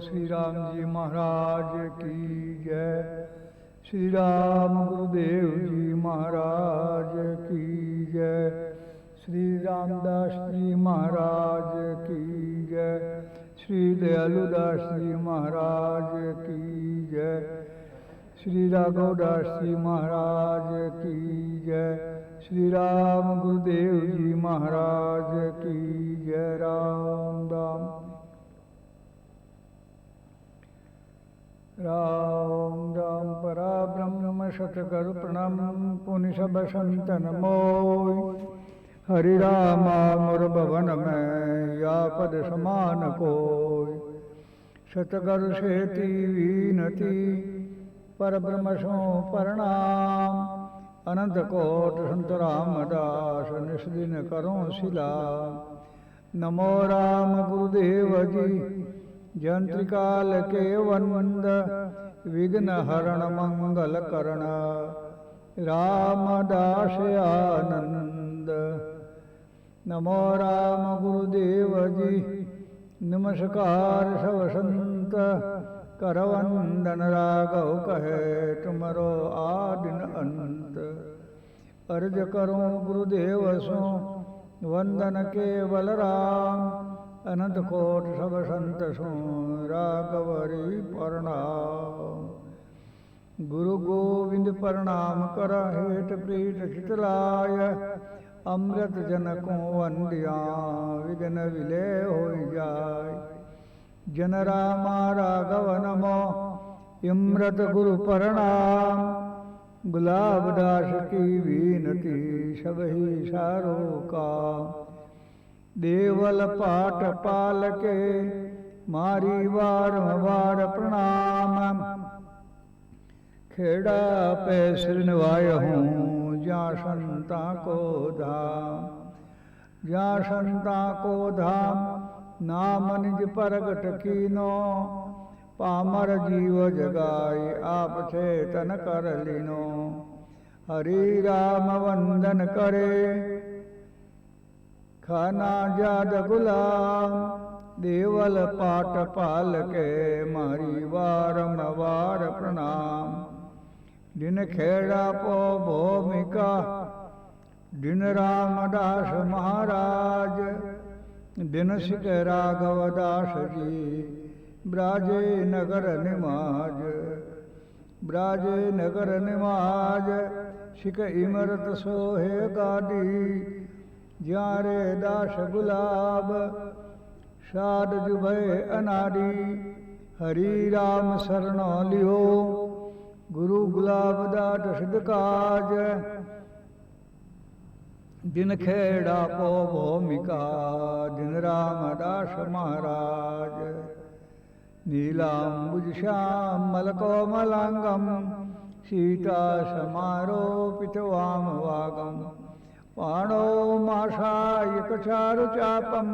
श्री राम जी महाराज की जय। श्री राम गुरुदेव जी महाराज की जय। श्री रामदास जी महाराज की जय। श्री दयालुदास जी महाराज की जय। श्री राघवदास जी महाराज की जय। श्री राम गुरुदेव जी महाराज की जय। राम राम राम राम परा ब्रह्म शतकर प्रणाम पुनि सब संतन मोय। हरि रामा मुर भवन में या पद समान कोय। शतकर सेति विनती पर ब्रह्म सो प्रणाम। अनंत कोट संत रामदास निस्दिन करो शिला। नमो राम गुरुदेव जी जंत्रिकाल के वंद। विघ्न हरण मंगल करण रामदास आनंद। नमो राम गुरुदेव जी नमस्कार सब संत। करवंदन राघव कहे तुमरो आदिन अंत। अर्ज करो गुरुदेव सो वंदन केवल राम। अनंत कोट सब संत सो राघवरी प्रणाम। गुरु गोविंद प्रणाम कर हेट प्रीत चितलाय। अमृत जनकों वंदिया विघ्न विलय हो जाय। जन रामा राघव नमो इमृत गुरु प्रणाम। गुलाब दास की विनती सब ही सारो का। देवल पाठ पाल के मारी वार वार प्रणाम। खेड़ा पे श्रृणवाय हूँ जा संता को धाम। जा संता को धाम नाम निज परगट कीनो। पामर जीव जगाए आप चेतन कर लीनो। हरि राम वंदन करे खाना जाद गुलाम। देवल पाठ पाल के मारी वारंवार प्रणाम। दिन खेड़ा पो भूमिका दिन रामदास महाराज। दिन सिख राघव दास जी ब्राजे नगर निमाज। ब्राजे नगर निमाज सिख इमरत सोहे गादी। जारे दास गुलाब साध जुभय अनादि। हरि राम शरणो लियो गुरु गुलाब दाट सिद्ध काज। दिन खेड़ा पो भूमिका दिन रामदास महाराज। नीलांबुज श्याम मलकोमलांगम। सीता समारोपित वाम वागम। पाणो माशायक चारु चापम।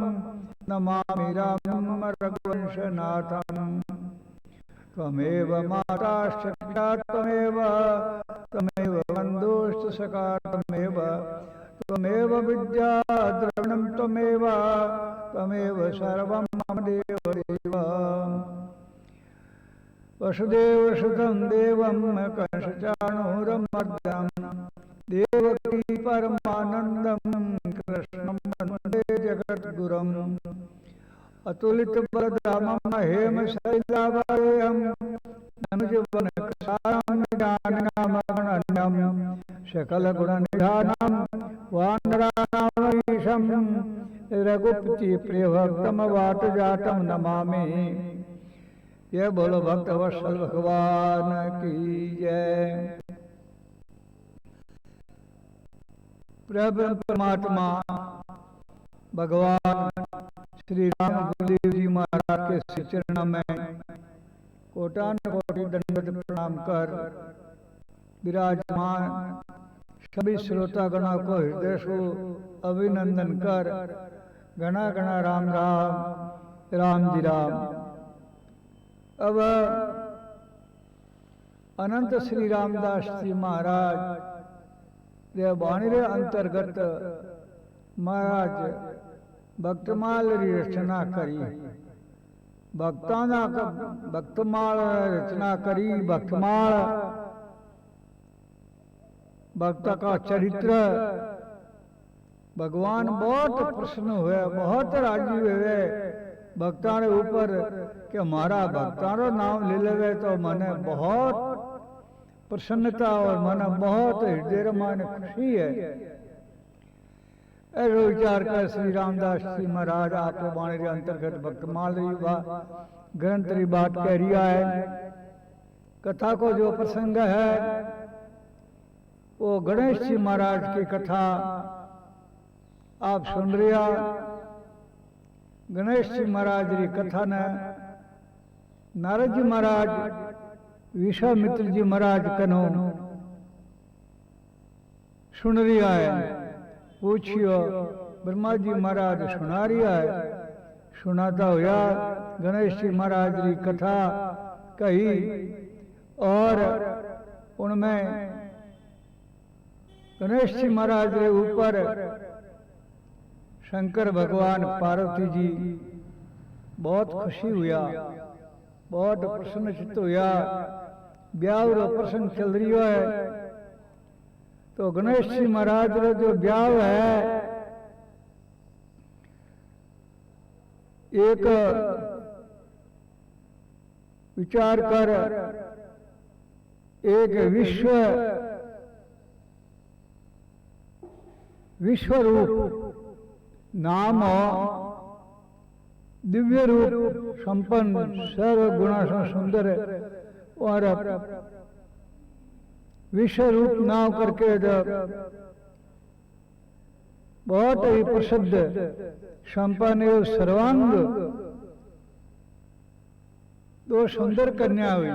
नमामि रामं रघुवंशनाथम। त्वमेव माताश्च पिता त्वमेव। त्वमेव बन्धुश्च सखा त्वमेव। त्वमेव विद्या द्रविणं त्वमेव। त्वमेव सर्वं मम देवदेव। वसुदेवसुतं देवं कंसचाणूरमर्दनं। देवकी परमानन्दं कृष्णं वन्दे जगद्गुरुम्। अतुलित बलधामं हेम शैलावयं। अनुजवनकसारं निधानमगण्यं। सकल गुण निधानं वानराणामीशं। रघुपति प्रिय भक्तम वाट जातम नमामि। ये बोलो भक्त वत्सल भगवान की जय। प्रभु परमात्मा भगवान श्री राम गुरुदेव जी महाराज के श्री चरणों में कोटान कोटि दंडवत प्रणाम कर विराजमान सभी श्रोता गणों को हृदय से अभिनंदन कर। गणा गणा राम राम राम जी राम। अब अनंत श्री रामदास जी महाराज वाणी रे अंतर्गत महाराज भक्तमाल री रचना करी। भक्ताना भक्तमाल रचना करी। भक्तमाल भक्त का चरित्र भगवान बहुत प्रसन्न हुए, बहुत राजी हुए भक्ता ने ऊपर कि हमारा भक्तारो नाम ले लेवे तो मने बहुत प्रसन्नता और मन बहुत हृदय मन खुशी है। ऐसा विचार कर श्री रामदास जी महाराज आप वाणी के अंतर्गत भक्तमाल ग्रंथ री बात कह रिया है। कथा को जो प्रसंग है वो गणेश जी महाराज की कथा आप सुन रिया। गणेश जी महाराज की कथा ने नारद जी महाराज विश्वामित्र जी महाराज कनो सुन रिया है। पूछियो ब्रह्मा जी महाराज सुना रिया है। सुनाता हुआ गणेश जी महाराज की कथा कही और उनमें गणेश जी महाराज के ऊपर शंकर भगवान पार्वती जी बहुत खुशी हुआ, बहुत प्रसन्न चित्त हुआ। ब्याह रो प्रसंग चल रही है तो गणेश जी महाराज रो जो ब्याह है एक विचार कर एक विश्व रूप नाम दिव्य रूप संपन्न सर्व गुणा से सुंदर और विश्व रूप नाम करके बहुत ही प्रसिद्ध संपन्न सर्वांग दो सुंदर कन्या हुई।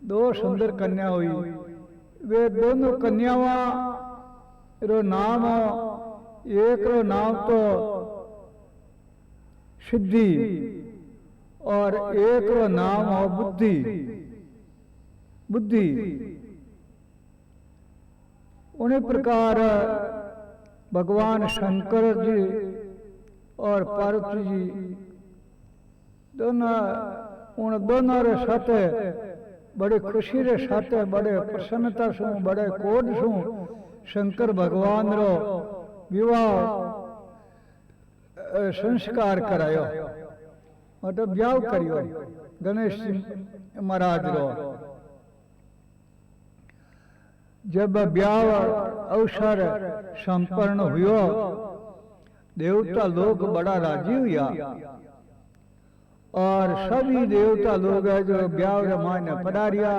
दो सुंदर कन्या हुई। वे दोनों कन्यावा रो नाम एक रो नाम तो सिद्धि और एक रो नाम हो बुद्धि। बुद्धि उन्हीं प्रकार भगवान शंकर जी और पार्वती जी दोनों उन दोनों रे साथे बड़े खुशी रे साथे बड़े प्रसन्नता से बड़े कोड सु शंकर भगवान रो विवाह संस्कार करायो मतलब ब्याह करियो गणेश जी महाराज रो। जब ब्याह अवसर संपन्न हुआ देवता लोग बड़ा राजी हुआ और सभी देवता लोग है जो ब्याह रमायण पधारिया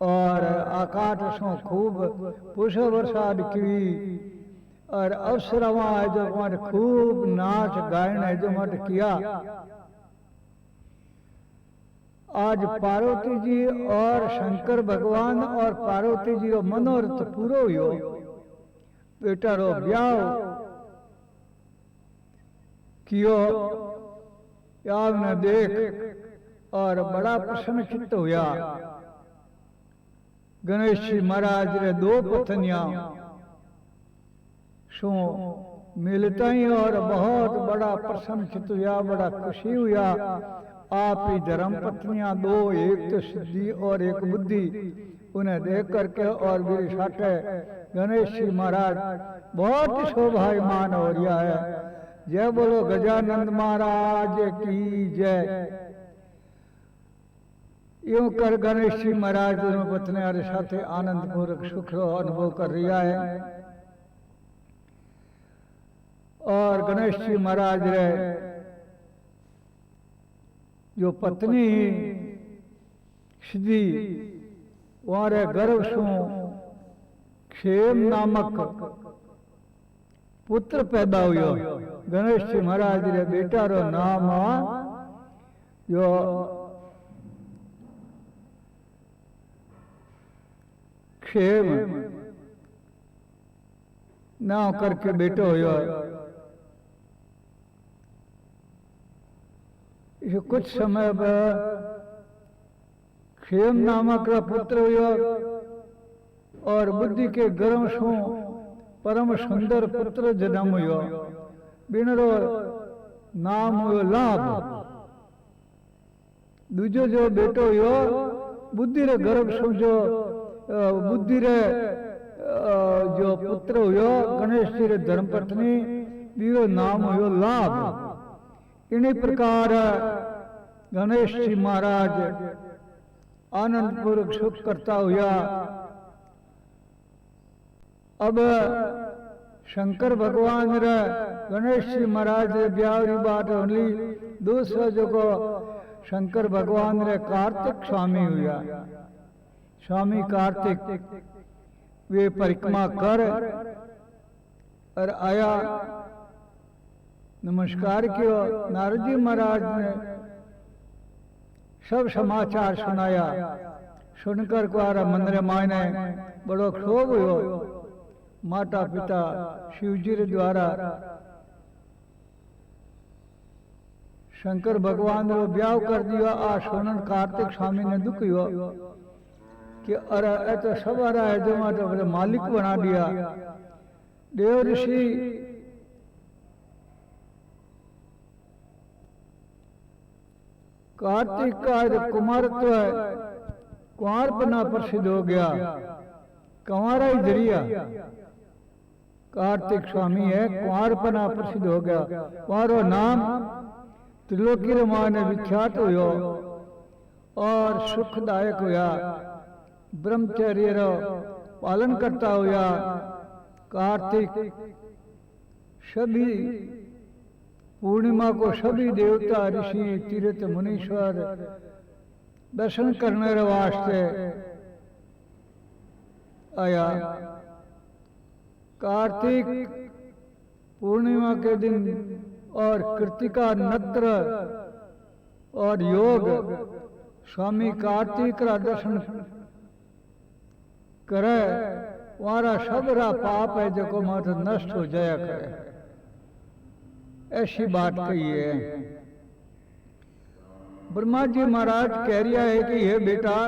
और आकाश से खूब पुष्प बरसात की और अवसरवा है जो हमारे खूब नाच गायन है जो हमारे किया। आज पार्वती जी और शंकर भगवान और पार्वती जी रो मनोरथ पूरो हुयो। बेटा रो ब्याह कियो याद न देख और बड़ा प्रसन्न चित्त हुआ। गणेश जी महाराज रे दो पत्नियां सो मिलता ही और बहुत बड़ा प्रसन्न चित्त हुआ, बड़ा खुशी हुआ। आप ही धर्म पत्नियां दो, एक तो सिद्धि और एक बुद्धि, उन्हें देख करके और मेरे साथे गणेश जी महाराज बहुत शोभायमान हो रहा है। जय बोलो गजानंद महाराज की जय। यूं कर गणेश जी महाराज दोनों पत्नियां रे साथे आनंद पूर्वक सुख रो अनुभव कर रहा है। और गणेश जी महाराज रे जो पत्नी सिद्धि वारे गर्भ सु क्षेम नामक पुत्र पैदा हुआ। गणेश जी महाराज रे बेटा रो नाम जो क्षेम नाम करके बेटो हुआ। इसे कुछ समय बाद क्षेम नामक पुत्र हुआ और बुद्धि के गर्भ सु परम सुंदर पुत्र जन्म हुआ। बिनरो नाम हुयो लाभ। दूजो जो बेटो हुयो बुद्धि रे गर्भ समझो, बुद्धि रे जो पुत्र हुयो गणेश जी रे धर्मपत्नी बियो नाम हुयो लाभ। इन्हीं प्रकार गणेश जी महाराज आनंद पूर्वक सुख करता हुआ अब शंकर भगवान रे गणेश जी महाराज रे ब्याह री बात होली। दूसरा जो को शंकर भगवान रे कार्तिक स्वामी हुआ, स्वामी कार्तिक वे परिक्रमा कर और आया, नमस्कार किया। नारद जी महाराज ने सब समाचार सुनाया। सुनकर कुआरा मंदिर मायने बड़ो क्षोभ हुयो। माता पिता शिव जी रे द्वारा शंकर भगवान रो ब्याह कर दिया। आ सुनन कार्तिक स्वामी ने दुख हुआ कि अरे ए तो सब आ रहा है जो मतलब मालिक बना दिया। देव ऋषि कार्तिक का कुमारत्व कुंवारपना प्रसिद्ध हो गया, कंवारा ही जरिया। कार्तिक स्वामी है, कुंवारपना प्रसिद्ध हो गया। कुंवारो नाम त्रिलोकी रमान में विख्यात हुयो और सुखदायक हुआ। ब्रह्मचर्य रो पालन करता हुआ कार्तिक सभी पूर्णिमा को सभी देवता ऋषि तीर्थ मुनीश्वर दर्शन करने रे वास्ते आया। कार्तिक पूर्णिमा के दिन और कृतिका नत्र और योग स्वामी कार्तिक रा दर्शन करे, वारा सबरा पाप है जो मात्र नष्ट हो जाया करे, ऐसी बात कही है। ब्रह्मा जी महाराज कह रिया है कि ये बेटा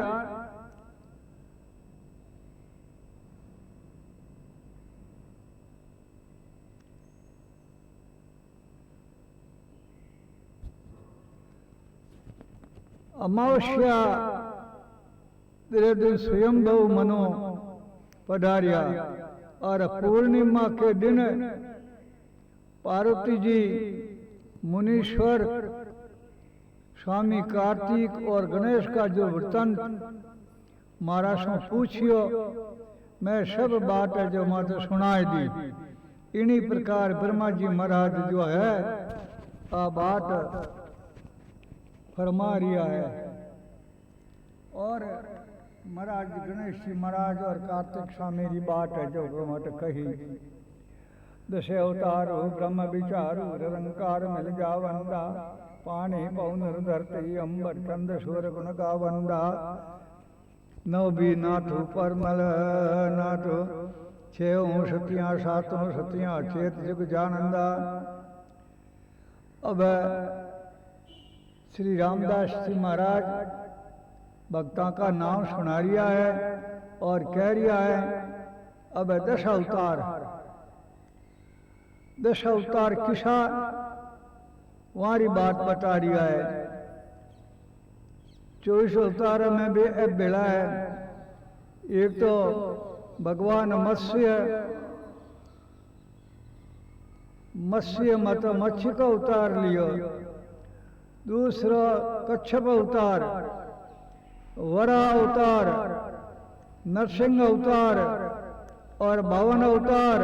अमावस्या तेरे दिन स्वयंभव मनो पधारिया और पूर्णिमा के दिन पार्वती जी मुनीश्वर स्वामी कार्तिक और गणेश का जो वृत्तांत महाराज से पूछियो, मैं सब बात है जो माता सुनाई दी। इन्हीं प्रकार ब्रह्मा जी महाराज जो है आ बात फरमा रिया है। और महाराज गणेश जी महाराज और कार्तिक स्वामी की बात है जो माता कही। दश अवतार ब्रह्म विचारु निरंकार मिल जावंदा, पानी पवन धरती अंबर चंद सूर गुण गावंदा। नव भी नाथु परमल नाथु, छो सतियां सातों सतियां चेत जुग जानंदा। अब श्री रामदास जी महाराज भक्तों का नाम सुना रिया है और कह रिया है अब दश अवतार, दश अवतार किसा वारी बात बता रिया है। 24 अवतार में भी एक बेड़ा है। एक तो भगवान मत्स्य मत मच्छी का अवतार लियो, दूसरा कच्छप अवतार, वरा अवतार, नरसिंह अवतार और भवन अवतार,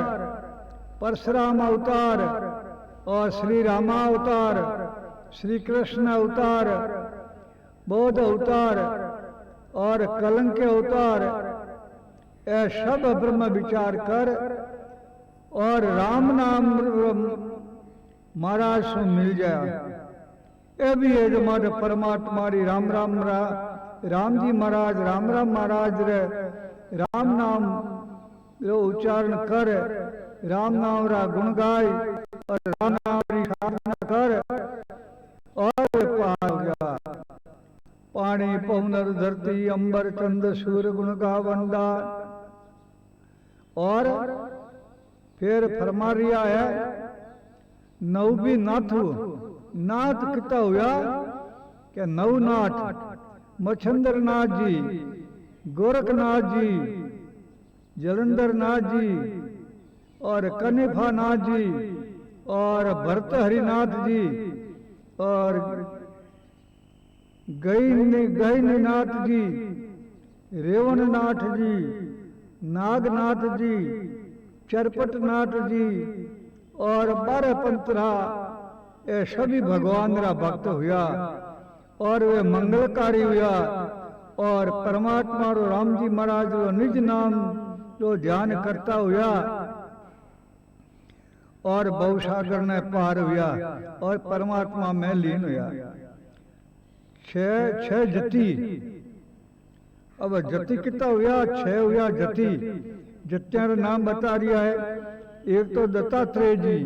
परशुराम अवतार और श्री रामा अवतार, श्री कृष्ण अवतार, बौद्ध अवतार और कलंक अवतार, ये सब ब्रह्म विचार कर और राम नाम महाराज से मिल जाए। ये भी है जो हमारे परमात्मा राम राम राम जी महाराज राम राम महाराज रे राम नाम रो उच्चारण कर, राम नाम रा गुण गाय और राम नाम री साधना कर और पार हो गया। पानी पवन धरती अंबर चंद सूर्य गुण गावंदा। और फिर फरमा रिया है नव भी नाथु नाथ किता हुआ के नवनाथ, मच्छंद्रनाथ जी, गोरखनाथ जी, जलंधरनाथ जी और कनिफानाथ जी और भरतहरिनाथ जी और गैनीनाथ जी, रेवणनाथ जी, नागनाथ जी, चरपटनाथ जी और 12 पंतरा ये सभी भगवान रा भक्त हुआ और वे मंगलकारी हुआ और परमात्मा रो राम जी महाराज रो निज नाम जो ध्यान करता हुआ और भवसागर ने पार हुआ और परमात्मा में लीन हुआ। छह जति, अब जति कितना हुआ? 6 हुआ जति। जतियां रा नाम बता रिया है। एक तो दत्तात्रेय जी,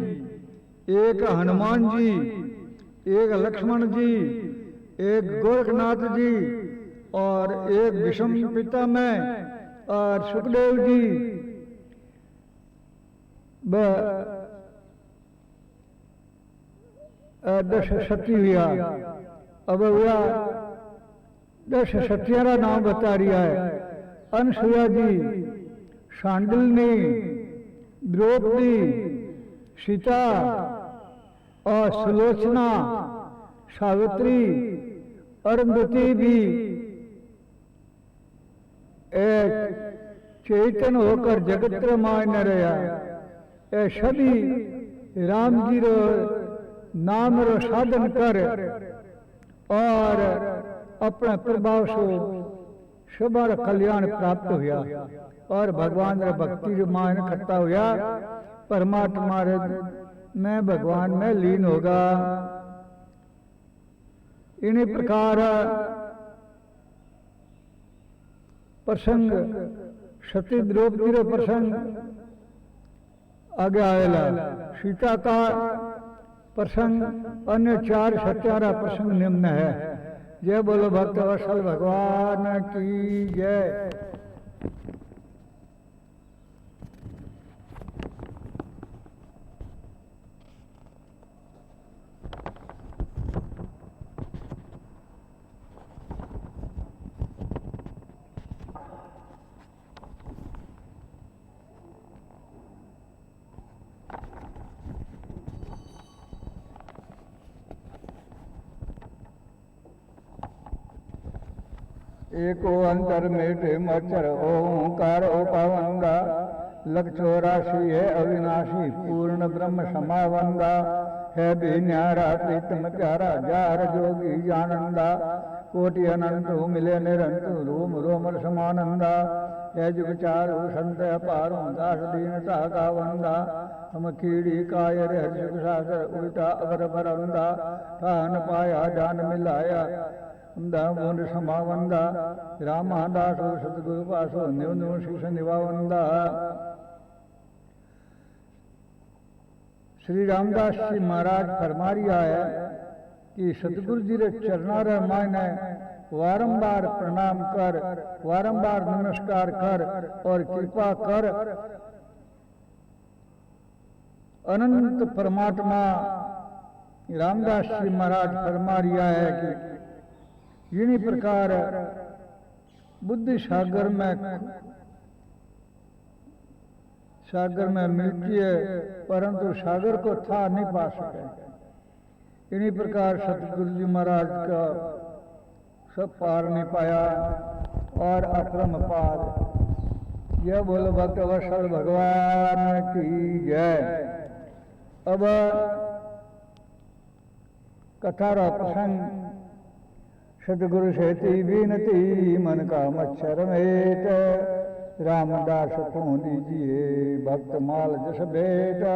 एक हनुमान जी, एक लक्ष्मण जी, एक गोरखनाथ जी और एक विषम पिता में और सुखदेव जी। 10 सती हुआ। अब हुआ 10 सतियों का नाम बता रिया है। अनसुया जी, शांडिल्नी, द्रौपदी, सीता और सुलोचना, सावित्री, अरुंधति भी एक चैतन्य होकर जगत रमाय न रहा। ये सभी राम जी रो नाम रो साधन कर और अपने प्रभाव से सबार कल्याण प्राप्त हुआ और भगवान रे भक्ति रो मान करता हुआ परमात्मा रे में भगवान में लीन होगा। इन्हीं प्रकार प्रसंग सती द्रौपदी रो प्रसंग आगे आएला। सीता का प्रसंग अन्य 4 सत्यारा प्रसंग निम्न है। जय बोलो भक्त वत्सल भगवान की जय। एको अंतर मेटे मच्छर ओंकार उपावंगा, लख 84 है अविनाशी पूर्ण ब्रह्म समावंदा, है भी न्यारा प्रीतम प्यारा जार जोगी जानंदा, कोटि अनंत मिले निरंत रोम रोम समानंदा, है जो विचारो संत अपारो दास दीनता का वंदा, हम कीड़ी कायर हर्ष सागर उल्टा अवर बरंदा, ठान पाया जान मिलाया मुंड समावंदा, रामदासो सतगुरु पासो न्यू न्यू शीश निवावंदा। श्री रामदास जी महाराज फरमा रिया है कि सतगुरु जी रे चरणा रे मायने वारंबार प्रणाम कर, वारंबार नमस्कार कर और कृपा कर। अनंत परमात्मा रामदास जी महाराज फरमा रिया है कि इन्हीं प्रकार बुद्धि सागर में मिलती है परंतु सागर को था नहीं पा सके। इन्हीं प्रकार सतगुरु जी महाराज का सब पार नहीं पाया और अक्रम पार। यह बोलो भक्त वत्सल भगवान की जय। अब कथा रा प्रसंग सतगुरु सेती बीनती मन का मच्छर मेट, रामदास को दीजिए भक्त माल जस बेटा।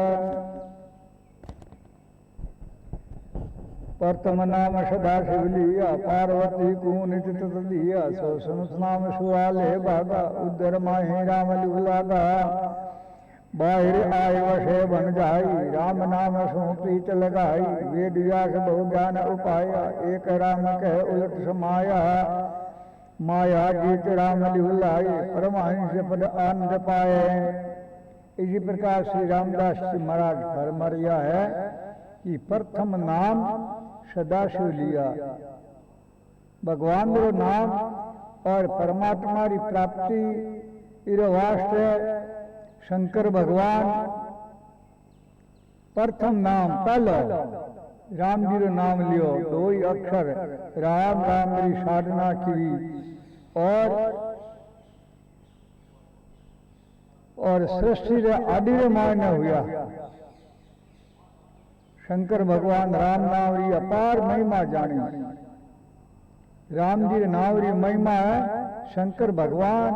प्रथम नाम सदा शिव लिया, पार्वती को नित दिया, सो सुनत नाम सुआले भागा, उधर माही राम लिवलागा। बाहिर आय वशे बन जाई, राम नाम सो प्रीत लगाई, वेद व्यास बहु ज्ञान उपाया, एक राम कह उलट समाया। माया जीत राम लिवलाई, परमहंस पद आनंद पाए। इसी प्रकार श्री रामदास जी महाराज फरमा रिया है कि प्रथम नाम सदाशिव लिया। भगवान रो नाम और परमात्मा री प्राप्ति इरो वास्ते शंकर भगवान प्रथम नाम पहलो राम जी रो नाम लियो, दो ही अक्षर राम राम री साधना की और सृष्टि रे आदि रे मायने हुआ। शंकर भगवान राम नाम री अपार महिमा जानी। राम जी नाम री महिमा है, शंकर भगवान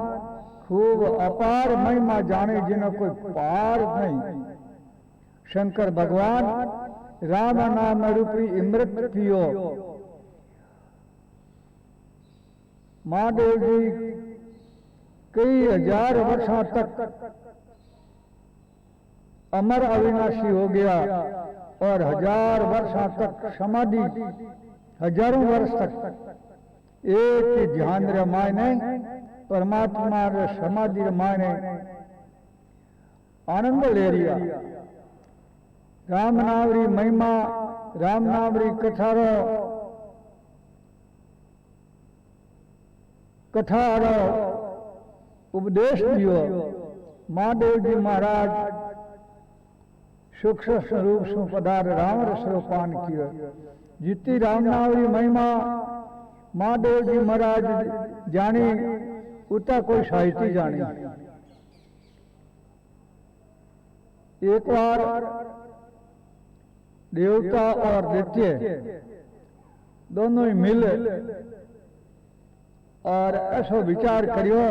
खूब अपार महिमा जाने जिन्हें कोई पार नहीं। शंकर भगवान राम नाम रूपी अमृत पियो। महादेव जी कई हजार वर्षों तक अमर अविनाशी हो गया और हजार वर्षों तक समाधि, हजारों वर्ष तक एक ध्यान रे मायने परमात्मा रे समाधि रे मायने आनंद ले रिया। राम नाम री महिमा, राम नाम री कथारो उपदेश दियो। महादेव जी महाराज सूक्ष्म स्वरूप सु पदार्थ राम रसोपान कियो। जितनी राम नाम री महिमा महादेव जी महाराज जानी उतना कोई साहित्य जानी। एक बार देवता और दैत्य दोनों ही मिल और ऐसा विचार करियो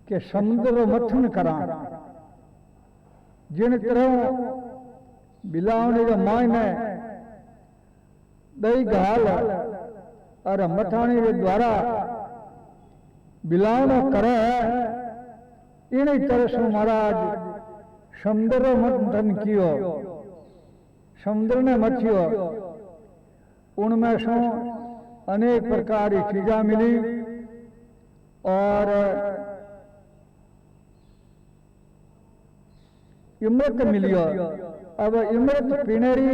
कि समुद्र मथन करा। जिन तरह बिलावनी रे मायने दही घाल और मथाणी रे द्वारा बिलावनो करे, इन तरह से महाराज समुद्र मंथन कियो। समुद्र ने मथियो, उनमें से अनेक प्रकार की चीजा मिली और अमृत मिलियो। अब अमृत पीने री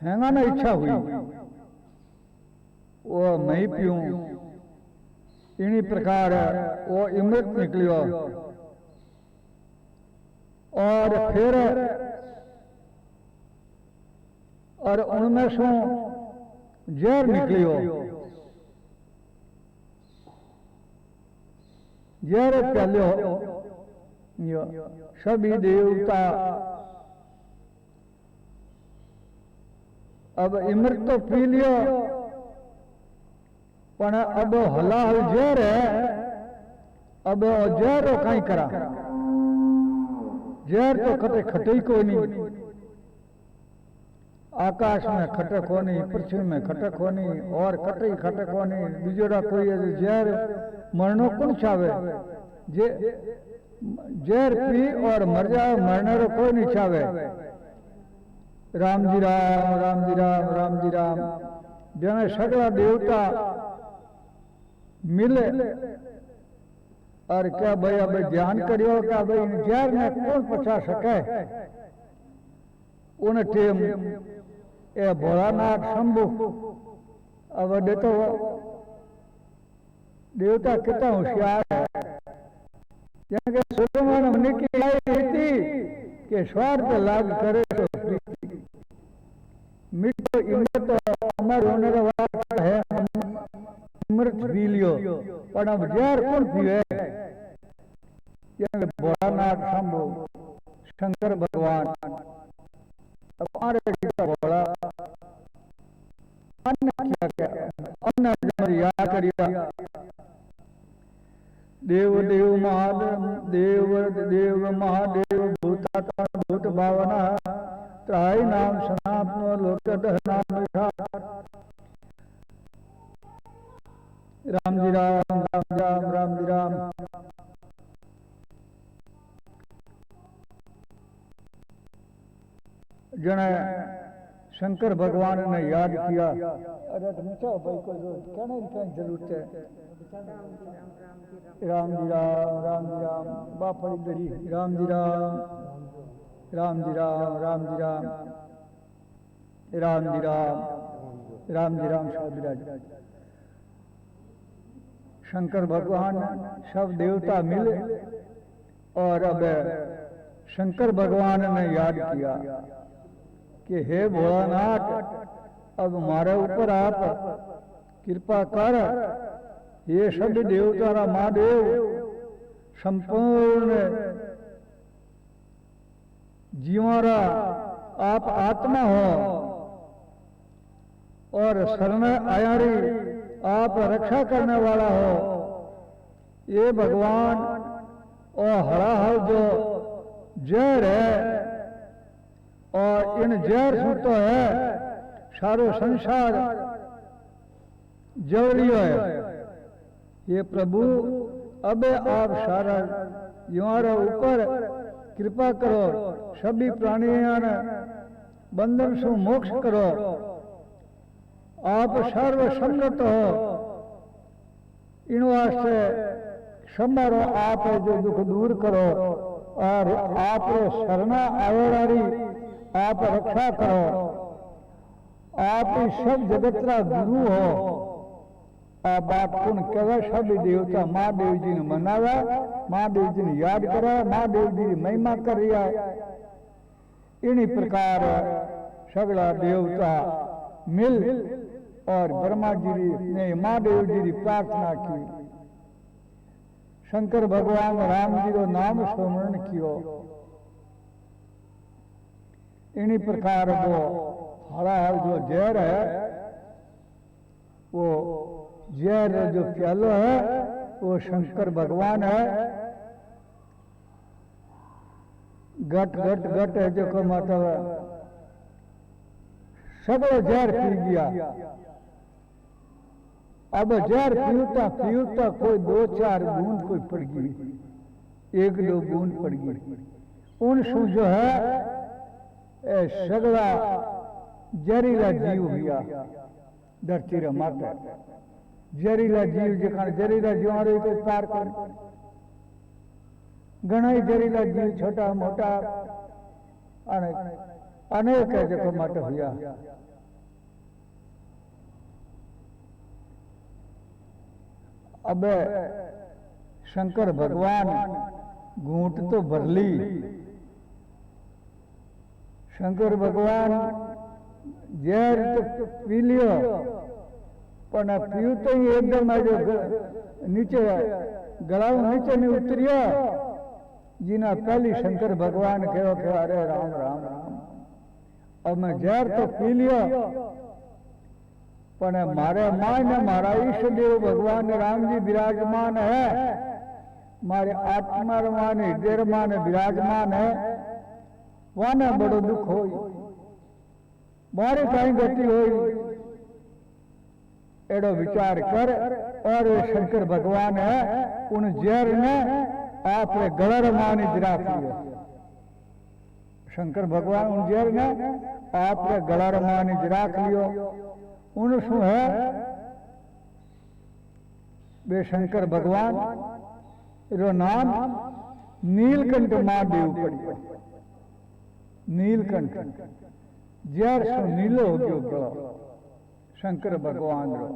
हैंगा ना इच्छा हुई, वो मैं पीऊं। इन्हीं प्रकार वो अमृत निकलियो और फिर और उनमें से जहर निकलियो। जहर प्यालियो। सभी देवता अब अमृत तो पी लियो, पण अब हलाल जहर है। अब जहर कहीं करा, जहर तो कटे खटे को नहीं। आकाश में खटक होनी, पृथ्वी में खटक होनी और कटे खटक होनी। बीजोड़ा कोई जहर मरनो कौन चावे? जहर पी और मर जाए, मरने रो कोई नहीं चावे। राम जी राम, राम जी राम, राम जी राम। जने सगला देवता मिले और क्या भाई अब ध्यान करियो क्या भाई जहर ने कौन पचा सके। उन टेम ए भोलानाथ शंभु अब देतो देवता कितना होशियार है। जैसे सुलेमान होने की आई थी कि स्वार्थ लाभ करे तो प्रीति। मिट इमृत अमर होने का वाला है, अमृत पी लियो, पर अब जहर कौन पीवे? भोलानाथ शंभु शंकर भगवान हमारे भोला अन्न क्या अन्न याद करिया। देव देव महादेव, देव देव महादेव भूतात्मा भूत भावना त्राई नाम सनातन लोक नाम लिखा। राम जी राम, राम राम, राम जी राम। जने शंकर भगवान ने याद किया। अरे मिटाओ भाई, कोई कहने की क्या जरूरत है? राम जी राम, राम जी राम। बापड़ी दरी राम जी राम, राम जी राम, राम जी राम। राम जी राम, राम जी राम शब्द विराज। शंकर भगवान सब देवता मिले और अब शंकर भगवान ने याद किया कि हे भोलानाथ, अब हमारे ऊपर आप कृपा कर। ये सब देवता महादेव संपूर्ण जीवारा आप आत्मा हो और शरण आयारी आप रक्षा करने वाला हो। ये भगवान और हराहल जो जहर है और इन जहर से तो है सारो संसार जल लियो है। ये प्रभु अब आप सारा हमारे ऊपर कृपा करो, सभी प्राणियों ने बंधन से मोक्ष करो। आप सर्व सम्मत हो, इन वास्ते समारो आप जो दुख दूर करो और आप शरणा आवेवारी आप रक्षा करो। आप सब जगतरा गुरु हो। आ बात पुन कहे सभी देवता महादेव जी ने मनावा, महादेव जी ने याद करा, महादेव जी की महिमा कर रहा है। इन्हीं प्रकार सगला देवता मिल और ब्रह्मा जी ने महादेव जी की प्रार्थना की। शंकर भगवान राम जी को नाम स्मरण कियो। इन्हीं प्रकार वो हरा जो जहर है, वो जहर जो प्यालो है वो शंकर भगवान है। घट घट घट है जो को मतलब सगो जहर पी गया। अब जहर पीता पीता कोई 2-4 बूंद कोई पड़ गई, 1-2 बूंद पड़ गई। उनसु जो है सगला जहरीला जीव हुआ धरती रे माता। जहरीला जीव जखा जहरीला जीवारो कोई पार कर। घना ही जहरीला जीव छोटा मोटा अनेक है जो माता हुआ। अब शंकर भगवान घूंट तो भरली। शंकर भगवान जहर तो पी लियो, पर पीयू तो ही एकदम जो नीचे गला नीचे नहीं उतरिया। जिना पहली शंकर भगवान कहो कि अरे राम राम राम, अब मैं जहर तो पी लियो, पर मारे मान मारा ईष्ट देव भगवान राम जी विराजमान है, मारे आत्मा मान हृदय मान विराजमान है। वाने बड़ो दुख हो, मारे कहीं गति हो, एडो विचार कर। और शंकर भगवान है उन जहर ने आपने गलर मानी गिरा लियो। शंकर भगवान उन जहर ने आपने गलर मानी गिरा लियो। उन शू है वे शंकर भगवान रो नाम नीलकंठ महादेव पड़ी। नीलकंठ जहर सो नीलो हो गयो गलो शंकर भगवान रो।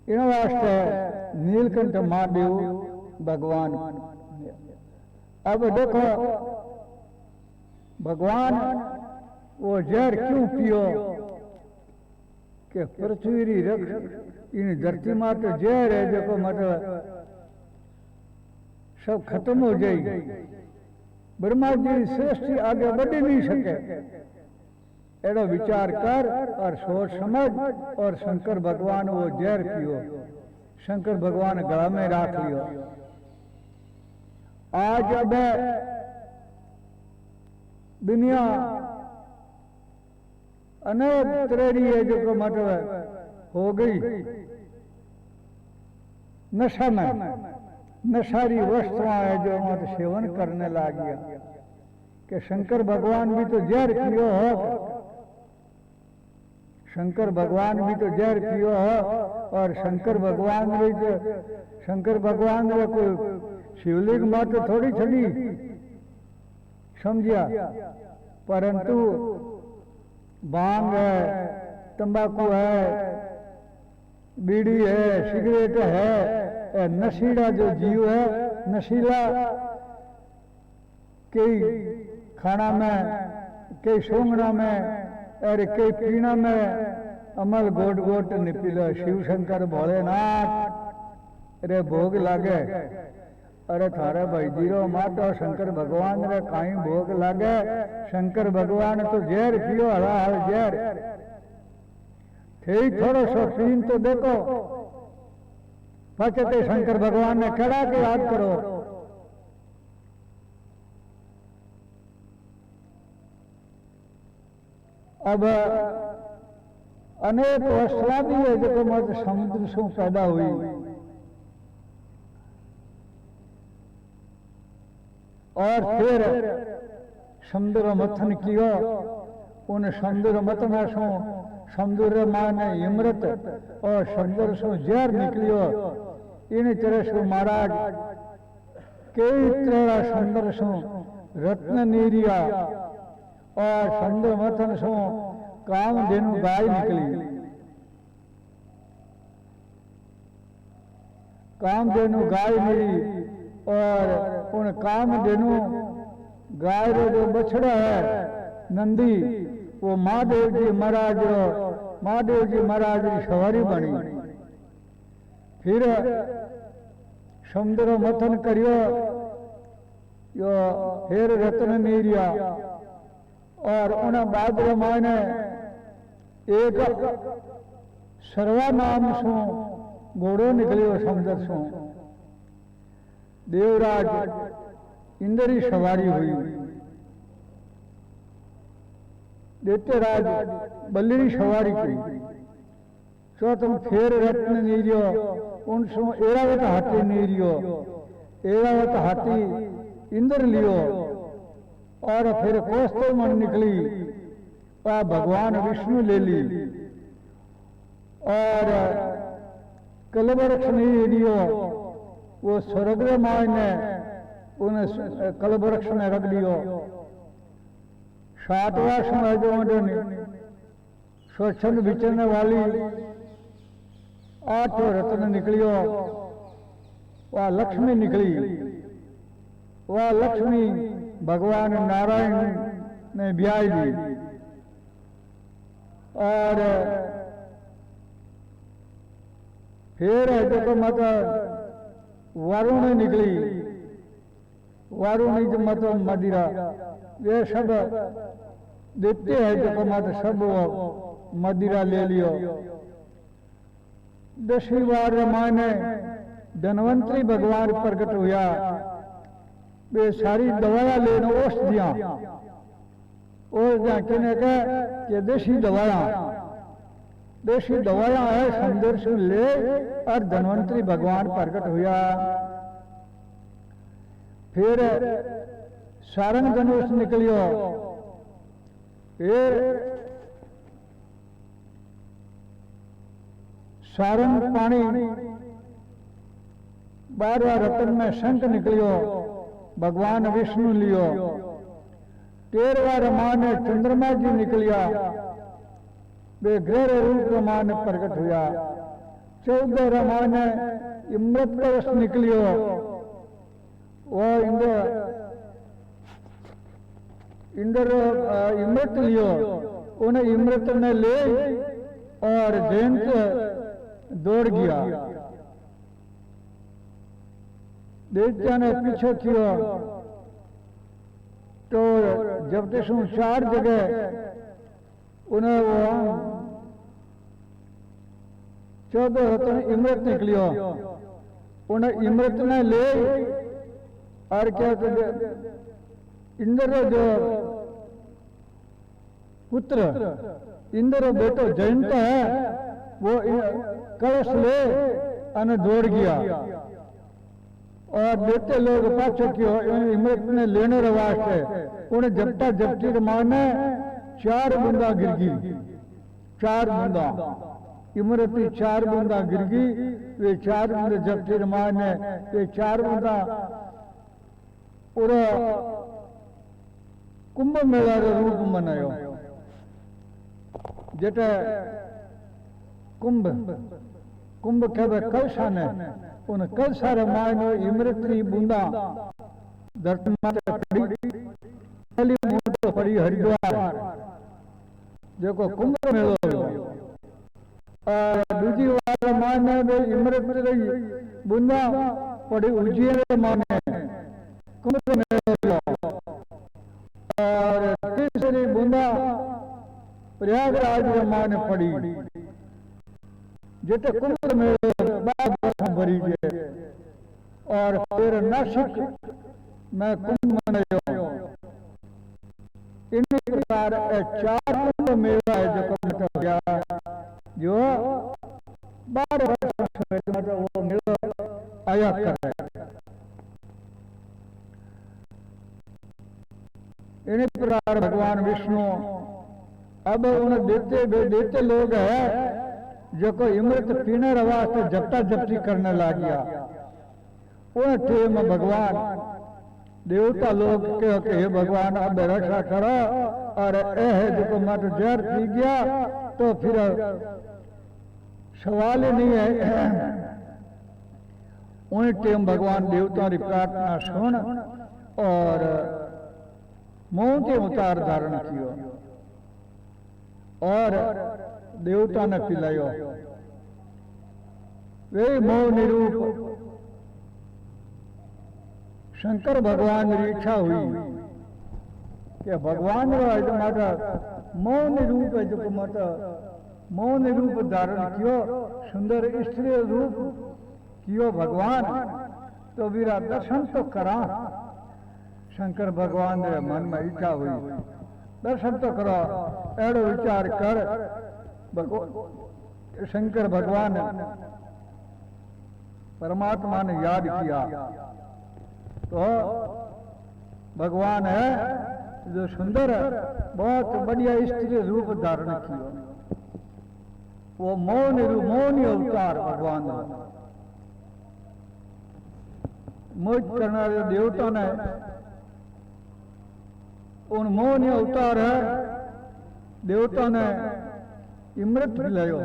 इन वास्ते नीलकंठ महादेव भगवान। अब देखो भगवान वो जहर क्यों पियो कि पृथ्वी री रख इन धरती में तो जहर है जो मतलब सब खत्म हो जाएगी। ब्रह्मा जी सृष्टि आगे बढ़ नहीं सके। एडो विचार कर और सोच समझ और शंकर भगवान वो जहर पियो। शंकर भगवान गला में राख लियो। आज अब दुनिया अनेक तरह की है जो मतलब हो गई नशा में। नशारी वस्तुएं है जो मत सेवन करने लग गया कि शंकर भगवान भी तो जहर पियो हो। शंकर भगवान भी तो जहर पियो है और शंकर भगवान रे कोई शिवलिंग मात थोड़ी छड़ी समझिया। परंतु भांग है, तंबाकू है, बीड़ी है, सिगरेट है, नशीला जो जीव है, नशीला कई खाना में, कई सूंघना में, अरे कई पीना में अमल गोट गोट निपिलो। शिव शंकर भोलेनाथ रे भोग लागे। अरे थारे भाई जीरो मातो शंकर भगवान रे काई भोग लागे। शंकर भगवान तो जहर पियो, हला हल जहर ठीक थोड़ो सो पीन तो देखो, पचते शंकर भगवान ने कड़ा के याद करो। अब अनेक वस्ला भी है जो मत समुद्र से पैदा हुई। और फिर समुद्र मथन कियो। उन समुद्र मथना सो समुद्र माने इमृत और समुद्र सो जहर निकलियो। इन तरह से महाराज कई तरह समुद्र सो रत्न नीरिया और समुद्र मथन सो कामधेनु गाय निकली। कामधेनु गाय मिली और उन कामधेनु गाय रो जो बछड़ा है नंदी, वो महादेव जी महाराज की सवारी बनी। फिर समुद्र मथन करियो, यो हेर रत्न नीरिया और उन बाद माने एक सर्वा नाम सो घोड़ो निकलियो समुद्र सो। देवराज इंद्र की सवारी हुई। दैत्यराज बल्ली की सवारी की। सो तुम फेर रत्न नीरियो, उन सो एरावत हाथी नीरियो। एरावत हाथी इंद्र लियो और फिर कौस्तुभ मन निकली और भगवान विष्णु ले ली। और कलवृक्ष नहीं लियो, वो स्वर्ग माय ने उन कलवृक्ष ने रख दियो। 7वां समय जो स्वच्छंद विचरने वाली 8 रत्न निकलियो। वह लक्ष्मी निकली। वह लक्ष्मी भगवान नारायण ने ब्याह दी। और फिर देखो मतलब वरुण निकली। वरुणी जो मतलब मदिरा, ये सब देते हैं जो मत सब मदिरा ले लियो। 10वीं बार माने धनवंतरी भगवान प्रकट हुआ। वे सारी दवाया लेना औषधियां किने कह कि देशी दवाया है समुद्र से ले और धनवंतरी भगवान प्रकट हुआ। फिर सारंग धनुष निकलियो। फिर सारंग पानी 12वां रतन में शंख निकलियो। भगवान विष्णु लियो। 13वां रमान चंद्रमा जी निकलिया। वे ग्रह रूप रमान प्रकट हुआ। 14 रमान इमृत कलश निकलियो। वो इंद्र इमृत लियो। उन्हें इमृत ने ले और जयंत दौड़ गया। देवता ने पीछे किया तो जब तक 4 जगह उन्हें वो 14 रत्न इमृत निकलियो। उन्हें इमृत ने ले और क्या इंद्र जो पुत्र इंद्र बेटो जयंत है वो कलश ले और दौड़ गया। और देते लोग पाछो क्यों इमृत ने लेने वास्ते उन्हें जपटा जपटी माने 4 बूंदा गिर गई। 4 बूंदा इमरती 4 बूंदा गिर गई, वे 4 बूंदे जब फिर माने वे 4 बूंदा पूरा कुंभ मेला रो रूप मनायो। जेटे कुंभ कुंभ कहवे कलशा ने, उन कलशा रे मायनो इमरती बूंदा धरती माते पड़ी, पहली बूंद पड़ी हरिद्वार जेको कुंभ मेलो। दूजी बार माने वे इमरती बूंदा पड़ी उज्जैन माने कुंभ मेलो। और तीसरी बूंदा प्रयागराज में माने पड़ी, जेटे कुंभ मेलो बाद भरी जे। और फिर नासिक में कुंभ मनायो। इन प्रकार 4 कुंभ मेला है जो मतलब गया, जो 12 वर्ष में वो मेला आया कर। इन प्रकार भगवान विष्णु अब उन देते लोग है जो को इमृत पीने वास्ते जपता जपती करने लग गया। उन टाइम भगवान देवता लोग कहो कि हे भगवान अब रक्षा करो, और है जो मत जहर पी गया तो फिर सवाल ही नहीं है। उन टाइम भगवान देवताओं की प्रार्थना सुन और मोह के अवतार धारण कियो और देवता ने पिलायो। वे मोह निरूप शंकर भगवान की इच्छा हुई कि भगवान मोह निरूप है जो मोह निरूप धारण कियो, सुंदर स्त्री रूप कियो भगवान, तो वीरा दर्शन तो करा। शंकर भगवान रे मन में इच्छा हुई दर्शन तो करो, एड़ो विचार कर। शंकर भगवान परमात्मा ने याद किया तो भगवान है जो सुंदर बहुत बढ़िया स्त्री रूप धारण किया, वो मौनी अवतार भगवान मोज करने वाले देवता ने उन मौनी अवतार है देवता ने इमृत पिलायो।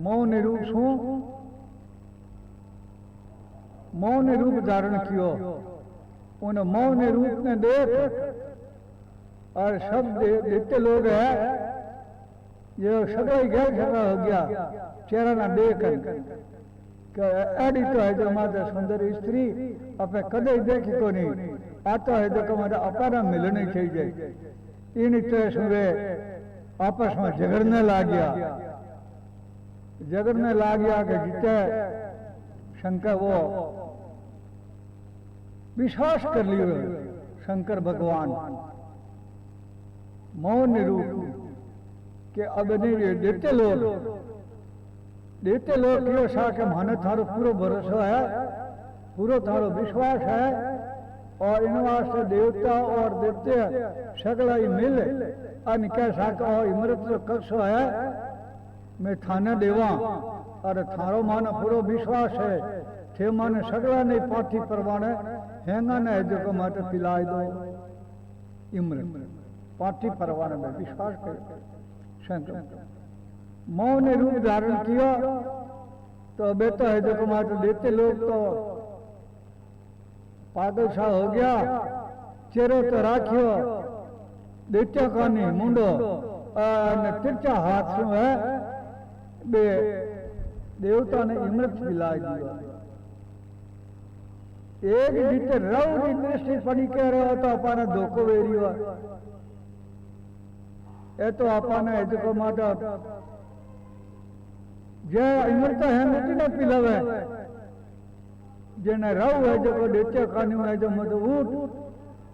मौन रूप शू मौन रूप धारण कियो। उन मौन रूप ने देख और सब देते लोग है ये सगड़ा ही गैर सगड़ा हो गया चेहरा ना देख एडी तो है जो माता सुंदर स्त्री अपने कदे देखी को नहीं आता है जो हमारा अपारा मिलनी चाहिए। इन तरह सुबह आपस में झगड़ने लग गया कि जीते शंकर वो विश्वास कर लियो शंकर भगवान मौन रूप के अब नहीं देते लोग क्यों सा के माने थारो पूरो भरोसा है, पूरो थारो विश्वास है, और इन वास्ते देवता और देवते सगड़ा ही मिल अन कह सको इमृत कक्षो है मैं थाने देवा, और थारो माने पूरो विश्वास है थे माने सगड़ा नहीं पाठी परवाने हैंगा ने जो को माते पिलाई दो इमृत पाठी परवाने में विश्वास कर शंकर मौन रूप धारण किया। तो बेटा है जो को माते देते लोग तो पागल सा हो गया, चेहरो तो राखियो देत्या कानी मुंडो तिरचा हाथ शू है बे देवता ने इमृत पिलाई दिया। एक जीते रव की दृष्टि पड़ी कह रहे हो तो अपने धोखो वेरी हो ये तो अपने जो माता जय इमृत है मिट्टी ने पिलावे जेने रव है जो देत्या कानी है जो मत उठ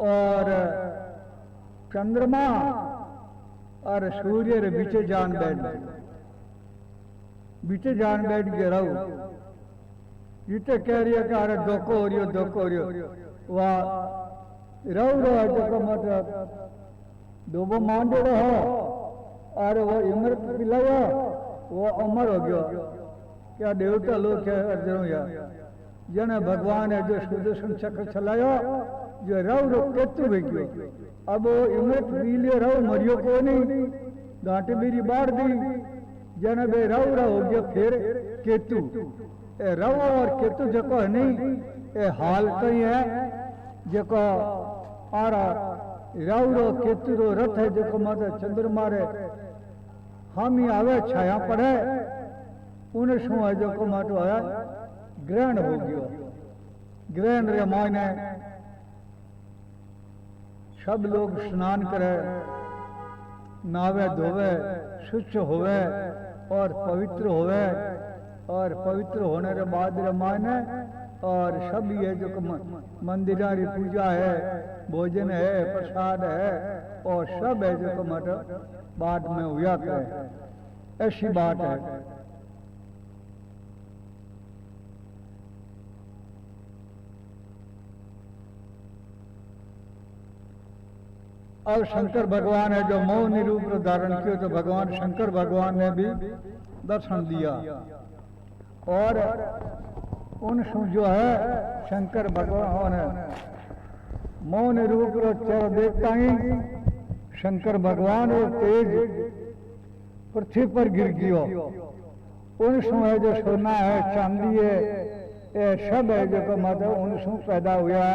और चंद्रमा और सूर्य रे बीचे जान बैठ के रहो जिते कह रही है कि अरे धोखो हो रही हो वह रहो जो मतलब दोबो मांडो हो और वो इमृत पिलाया वो अमर हो गया। क्या देवता लोग है अर्जुन या जने भगवान है जो सुदर्शन चक्र चलाया जो रव रो केतु भी गयो। अब वो इमृत पी लियो रव मरियो को नहीं गांठ मेरी बाढ़ दी जने बे रव रव हो गया फिर केतु ए रव और केतु जको है नहीं ए हाल कई है जको आरा रव रो केतु रो रथ है जको माते चंद्रमा रे हामी आवे छाया पड़े उन शू है जको मातो है ग्रहण हो गयो। ग्रहण रे मायने सब लोग स्नान करे नावे धोवे शुच होवे और पवित्र होवे और पवित्र होने के बाद रे मायने और सब ये जो मंदिरारी पूजा है भोजन है प्रसाद है और सब है जो मत बाद में हुआ करे ऐसी बात है। अब शंकर भगवान है जो मौन रूप धारण किया तो भगवान शंकर भगवान ने भी दर्शन दिया और उन जो है शंकर भगवान मौन रूप चेहरा देखता ही शंकर भगवान और तेज पृथ्वी पर गिर गयो। उन समय जो सोना है चांदी है ये सब है जो मतलब उन पैदा हुआ।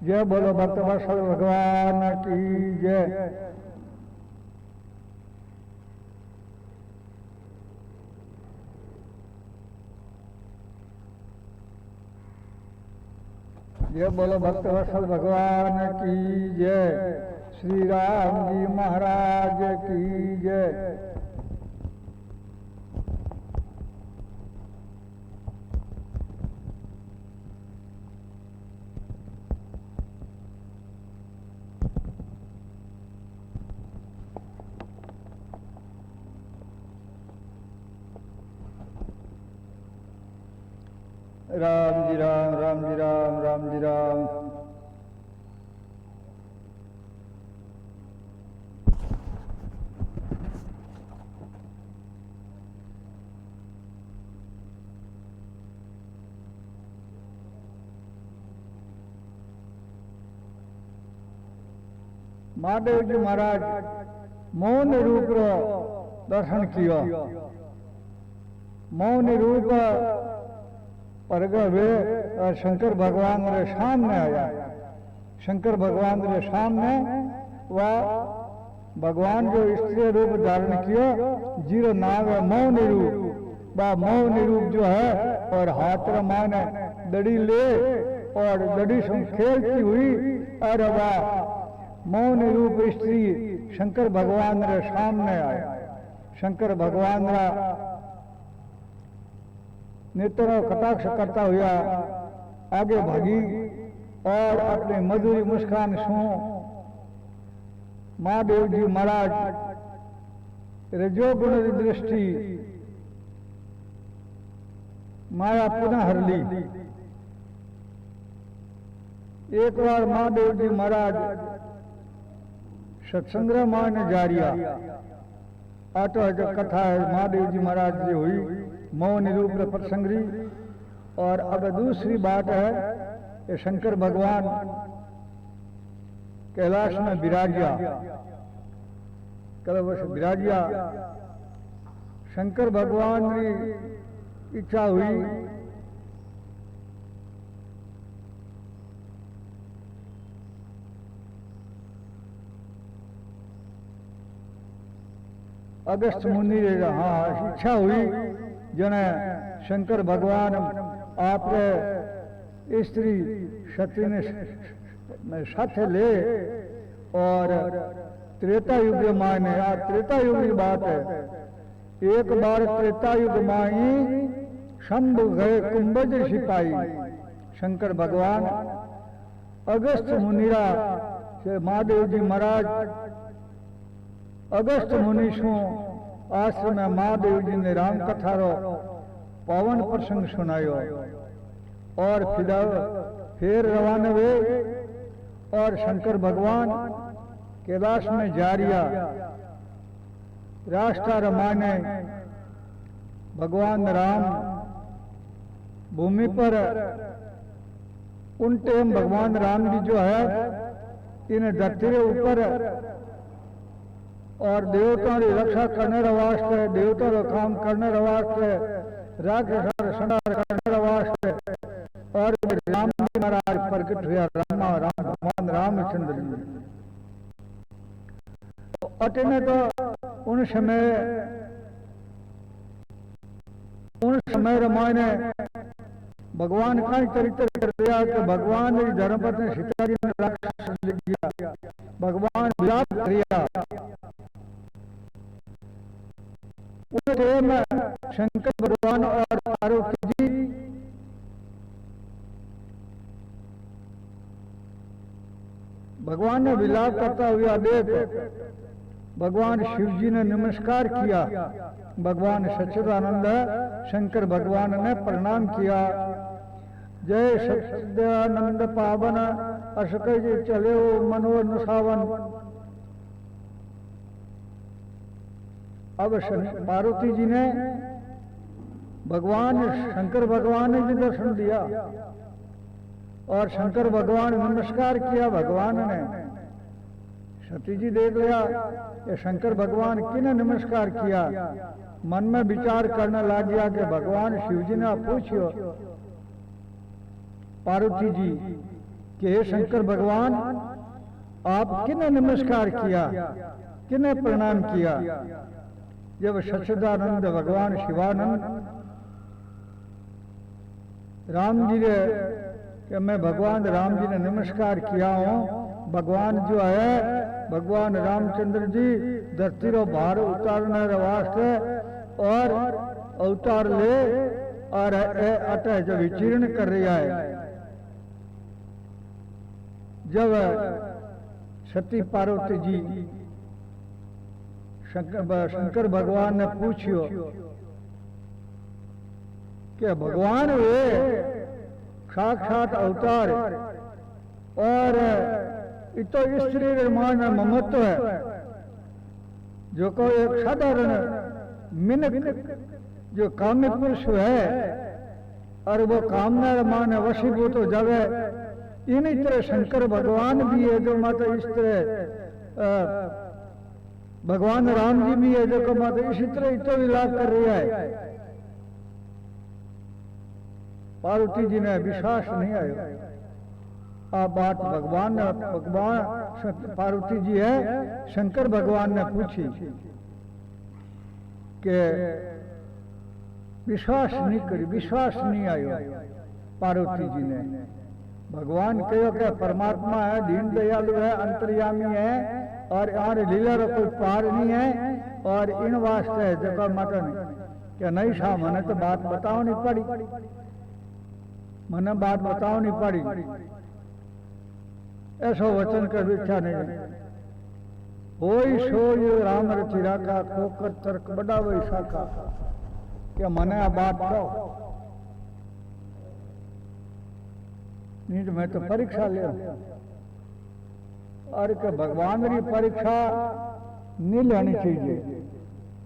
जय बोलो भक्त वत्सल भगवान की जय। जय बोलो भक्त वत्सल भगवान की जय। श्री राम जी महाराज की जय। राम जी राम राम जी राम राम जी राम। महादेव जी महाराज मौन रूप रो दर्शन किया। मौन रूप प्रगट हुए और शंकर भगवान रे सामने आया। शंकर भगवान रे सामने वह भगवान जो स्त्री रूप धारण किया जीरो नाम है मौन रूप। वह मौन रूप जो है और हाथ माने दड़ी ले और दड़ी से खेलती हुई और वह मौन रूप स्त्री शंकर भगवान रे सामने आया। शंकर भगवान रा नेत्र कटाक्ष करता हुआ आगे भागी और अपने मधुरी मुस्कान सो महादेव जी महाराज रजोगुण की दृष्टि माया पुनः हर ली। एक बार महादेव जी महाराज सत्संग्रह मान जारिया आटो जो कथा है महादेव जी महाराज जी हुई मौन रूप प्रसंगरी। और अब दूसरी बात है कि शंकर भगवान कैलाश में विराजिया कल विराजिया। शंकर भगवान की इच्छा हुई अगस्त मुनि हाँ इच्छा हुई जने शंकर भगवान आपने स्त्री शक्ति ने साथ ले और त्रेता युग माने त्रेता युग की बात है। एक बार त्रेता युग माई शंभु गए कुंभज सिपाही शंकर भगवान अगस्त मुनिरा से महादेव जी महाराज अगस्त मुनि शू आश्रम में महादेव जी ने राम कथा रो पावन प्रसंग सुनायो और फिर रवाना हुए और शंकर भगवान कैलाश में जा रिया राष्ट्र माने भगवान राम भूमि पर उन टाइम भगवान राम जी जो है इन धरती के ऊपर और देवताओं की रक्षा करने वास्ते, देवताओं का काम करने वास्ते, राक्षस संहार करने वास्ते और राम जी महाराज प्रकट हुआ। राम भगवान रामचंद्र जी अटने तो उन समय रामायण भगवान का चरित्र कर दिया कि भगवान ने धर्मपत्नी सीता जी ने राक्षस किया, भगवान विलाप किया। उस टाइम शंकर भगवान और पार्वती जी भगवान ने विलाप करता हुआ देख भगवान शिव जी ने नमस्कार किया। भगवान सच्चिदानंद शंकर भगवान ने प्रणाम किया। जय सच्चिदानंद पावन अशक जी चले मनोहर नसावन। अब पार्वती जी ने भगवान शंकर भगवान ने भी दर्शन दिया और शंकर भगवान नमस्कार किया। भगवान ने सती जी देख लिया कि शंकर भगवान किने नमस्कार किया। मन में विचार करने लग गया कि भगवान शिव जी ने पूछियो पार्वती जी कि हे शंकर भगवान आप किने नमस्कार किया, किने प्रणाम किया। जब सच्चिदानंद भगवान शिवानंद राम जी ने कि मैं भगवान राम जी ने नमस्कार किया हूँ। भगवान जो है भगवान रामचंद्र जी धरती रो भार उतारने वास्ते और अवतार ले और अटै जब विचीर्ण कर रहा है। जब सती पार्वती जी शंकर भगवान ने पूछियो कि भगवान वे साक्षात अवतार और इतो स्त्री निर्माण में ममत्व है जो को एक साधारण मिनट जो कामिक पुरुष है और वो कामना मान वशीभूत हो जावे। इन्हीं तरह शंकर भगवान भी है जो माता इस तरह भगवान राम जी भी है जो माता इसी तरह इतो विलाप कर रहा है। पार्वती जी ने विश्वास नहीं आया। आ बात भगवान पार्वती जी है शंकर भगवान ने पूछी कि विश्वास नहीं करी, विश्वास नहीं आयो। पार्वती जी ने भगवान कहो कि परमात्मा है, दीन दयालु है, अंतर्यामी है और यार लीला रो कोई पार नहीं है और इन वास्ते जगह मटन क्या नहीं सा मने तो बात बताओ नहीं पड़ी, मने बात बताओ नहीं पड़ी। ऐसा वचन कर इच्छा नहीं होई सो यो राम रचिरा का खोकर तर्क बड़ा वही शाखा क्या मने बात कहो नहीं तो मैं तो परीक्षा ले और के भगवान की परीक्षा नहीं लेनी चाहिए।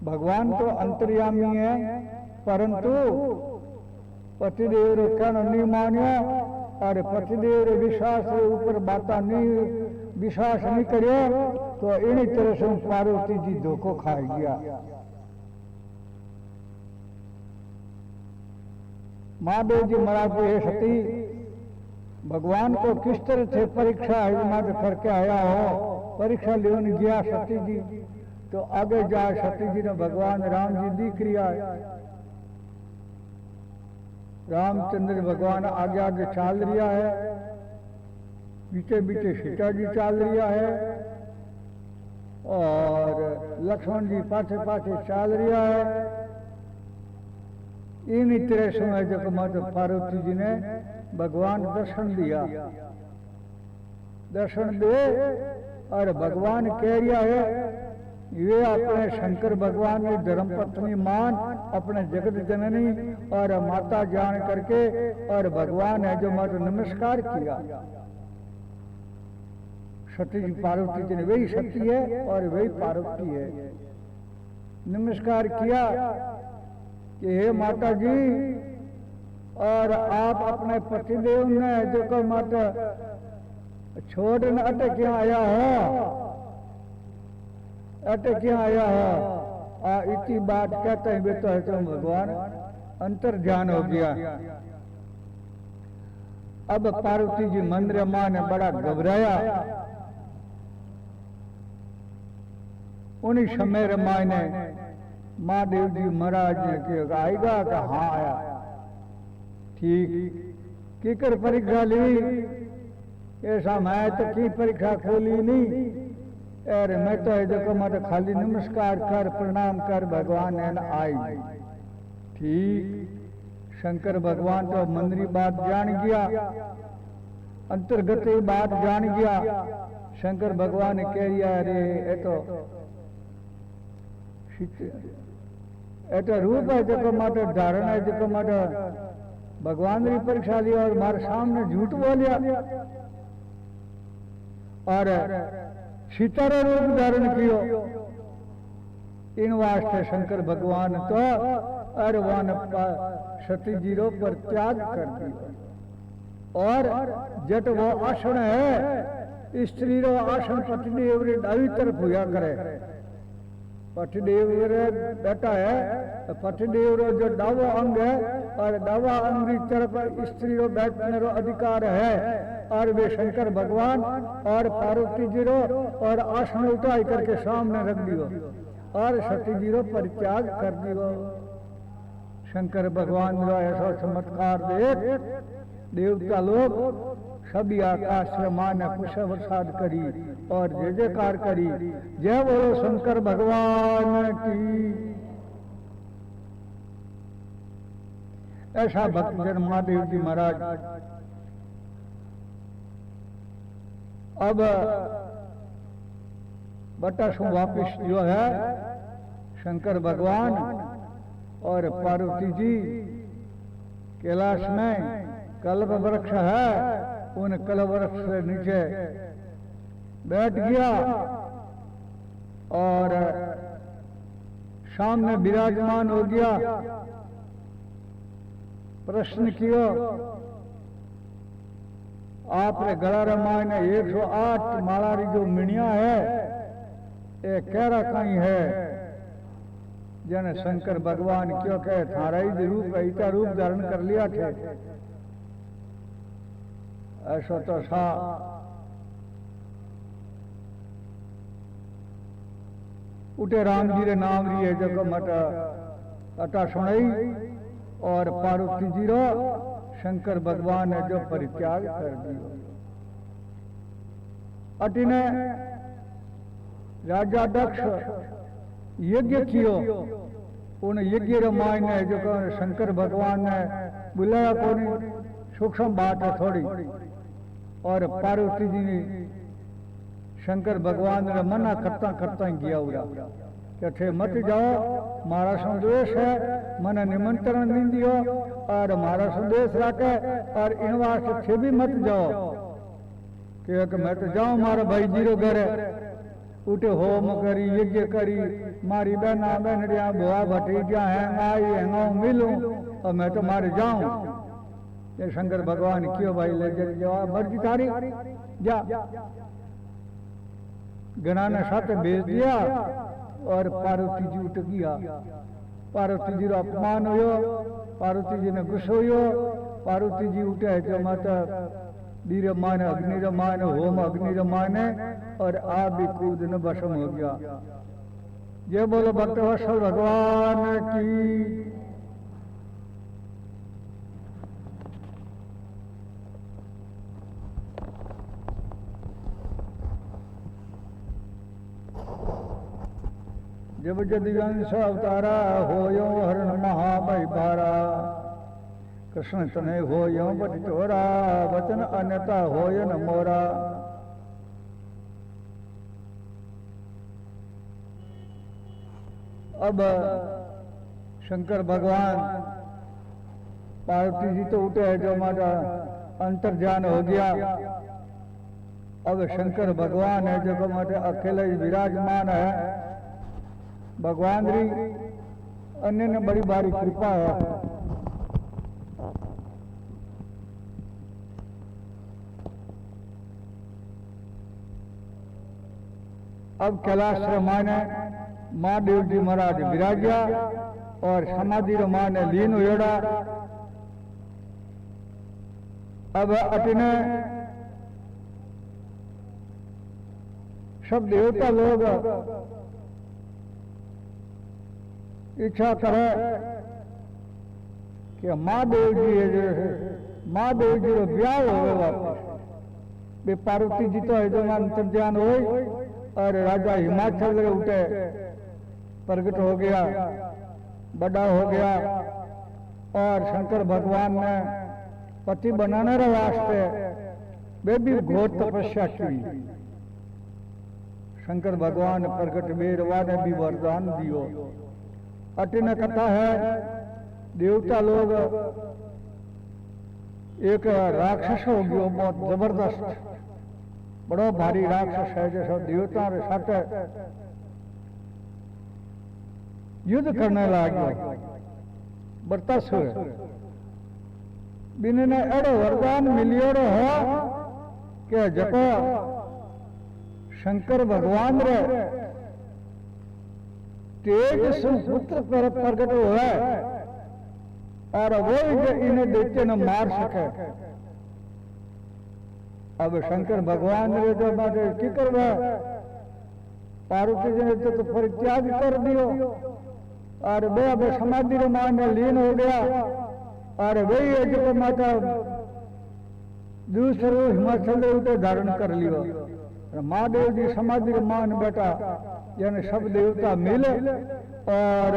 भगवान तो अंतर्यामी है परंतु पतिदेव रो कहना नहीं मानिया और पतिदेव रे विश्वास के ऊपर बाता नहीं विश्वास नहीं करियो तो इन्हीं तरह से पार्वती जी धोखो खा गया। महादेव जी महाराज ये सती भगवान को किस तरह से परीक्षा करके आया हो। परीक्षा लेने गया सती जी तो आगे जा सती जी ने भगवान राम जी दिख रिया है। रामचंद्र भगवान आगे आगे चाल रहा है, पीछे पीछे सीता जी चाल रहा है और लक्ष्मण जी पाछे पाछे चाल रहा है। इन तरह समय जब माता पार्वती जी ने भगवान दर्शन दिया, दर्शन दे और भगवान कह रहा है ये अपने शंकर भगवान की धर्मपत्नी मान अपने जगत जननी और माता जान करके और भगवान है जो माता नमस्कार किया। सती जी पार्वती जी ने वही सती है और वही पार्वती है। नमस्कार किया कि हे माता जी, और आप अपने पतिदेव ने जो को माता छोड़ न अटे क्या आया हो, अटे क्या आया हो। इतनी बात कहते हैं बेटा है तो भगवान अंतर ध्यान हो गया। अब पार्वती जी मंदिर मां ने बड़ा घबराया। उन्हीं समय रमाई ने महादेव जी महाराज ने कहा आएगा का हाँ आया। ठीक कीकर परीक्षा ली, ऐसा मैं तो की परीक्षा खोली नहीं। अरे मैं तो देखो मैं तो खाली नमस्कार कर प्रणाम कर भगवान ने आई। ठीक शंकर भगवान तो मंदिरी बात जान गया, अंतर्गत बात जान गया। शंकर भगवान ने कह दिया अरे ये तो रूप है जो माता धारण है जो माता भगवान की परीक्षा लिया और मारे सामने झूठ बोलिया और सीतारा रूप धारण कियो। इन वास्ते शंकर भगवान तो अरवान सती जीरो पर त्याग कर दिया। और जट वो आसन है स्त्री रो आसन पतिदेव रे डावी तरफ हुआ करे। पतिदेव रे बैठा है, पतिदेव रो जो डावा अंग है और डावा अंग की तरफ स्त्री रो बैठने रो अधिकार है। और वे शंकर भगवान और पार्वती जी रो और आसन उठाई करके सामने रख दियो और सती जी रो परित्याग कर दियो। शंकर भगवान रो ऐसा चमत्कार देख देवता लोग सभी आकाश से मां ने पुष्प प्रसाद करी और जय जयकार करी। जय बोलो शंकर भगवान की। ऐसा भक्तजन महादेव जी महाराज अब बटासु वापिस जो है शंकर भगवान और पार्वती जी कैलाश में कल्प वृक्ष है, उन कल्प वृक्ष से नीचे बैठ गया और सामने विराजमान हो गया। प्रश्न किया आपने गला रमाय ने 108 मालारी जो मिणिया है ये कैरा कहीं है। जन शंकर भगवान क्यों कहे थारा ही रूप ऐसा रूप धारण कर लिया थे। ऐसा तो सा उठे राम जी रे नाम रही है जो मट अटा सुनाई और पार्वती जी रो शंकर भगवान ने जो परित्याग कर दियो। अटिने राजा दक्ष यज्ञ कियो। उन यज्ञ रमाय ने जो शंकर भगवान ने बुलाया कोनी, सूक्ष्म बात है थोड़ी। और पार्वती जी ने शंकर भगवान ने मना करता करता ही गया उड़ा कि थे मत जाओ मारा संदेश है, मन निमंत्रण नहीं दियो और मारा संदेश रखे और इन वास्ते थे भी मत जाओ कि मैं तो जाऊं मारा भाई जीरो घर उठे होम करी यज्ञ करी मारी बहना बहनड़िया बुआ भतीजा है आई है मिलूं और मैं तो मारे जाऊं। ये शंकर भगवान क्यों भाई ले जवाब मर्जी तारी जा। गणा ने साथ भेज दिया और पार्वती जी उठ गया। पार्वती जी रो अपमान हो, पार्वती जी ने गुस्सो हो। पार्वती जी उठे जो माता धीरे माने अग्नि रमाने होम अग्नि रमाने और आप भी कूद न भस्म हो गया। ये बोलो भक्त वत्सल भगवान की। जब जदिवंश अवतारा होयो हरण महाभय भारा। कृष्ण तने होयो बटोरा वचन अन्यता होय न मोरा। अब शंकर भगवान पार्वती जी तो उठे है जो हमारा अंतर्जान हो गया। अब शंकर भगवान है जो हमारे अकेले विराजमान है भगवान री अन्य ने बड़ी भारी कृपा है। अब कैलाश माने महादेव जी महाराज विराजा और समाधि माने लीन हुएड़ा। अब अपने सब देवता लोग इच्छा करे कि महादेव जी रो ब्याह होवे वापस। बे पार्वती जी तो यजमान अंतर्ध्यान हो और राजा हिमाचल उठे प्रकट हो गया, बड़ा हो गया और शंकर भगवान ने पति बनाने रे वास्ते वे भी घोर तपस्या की। शंकर भगवान प्रकट बेरवा ने भी वरदान दियो। अटिन कथा है देवता लोग एक राक्षस हो गयो बहुत जबरदस्त, बड़ो भारी राक्षस है जैसा देवता के साथ युद्ध करने लगा। बरतासुर बिने एड़ो वरदान मिलियो हो कि जको शंकर भगवान रे तेज से पुत्र पर प्रकट हुआ और वो इन्हें दैत्य ने मार सके। अब शंकर भगवान रे जो मारे की करवा, पार्वती जी ने तो परित्याग कर दियो और वे अब समाधि रे मान लीन हो गया और वही जो माता दूसरो हिमाचल उठे धारण कर लियो। महादेव जी समाधि मान बैठा यानी सब देवता मिले और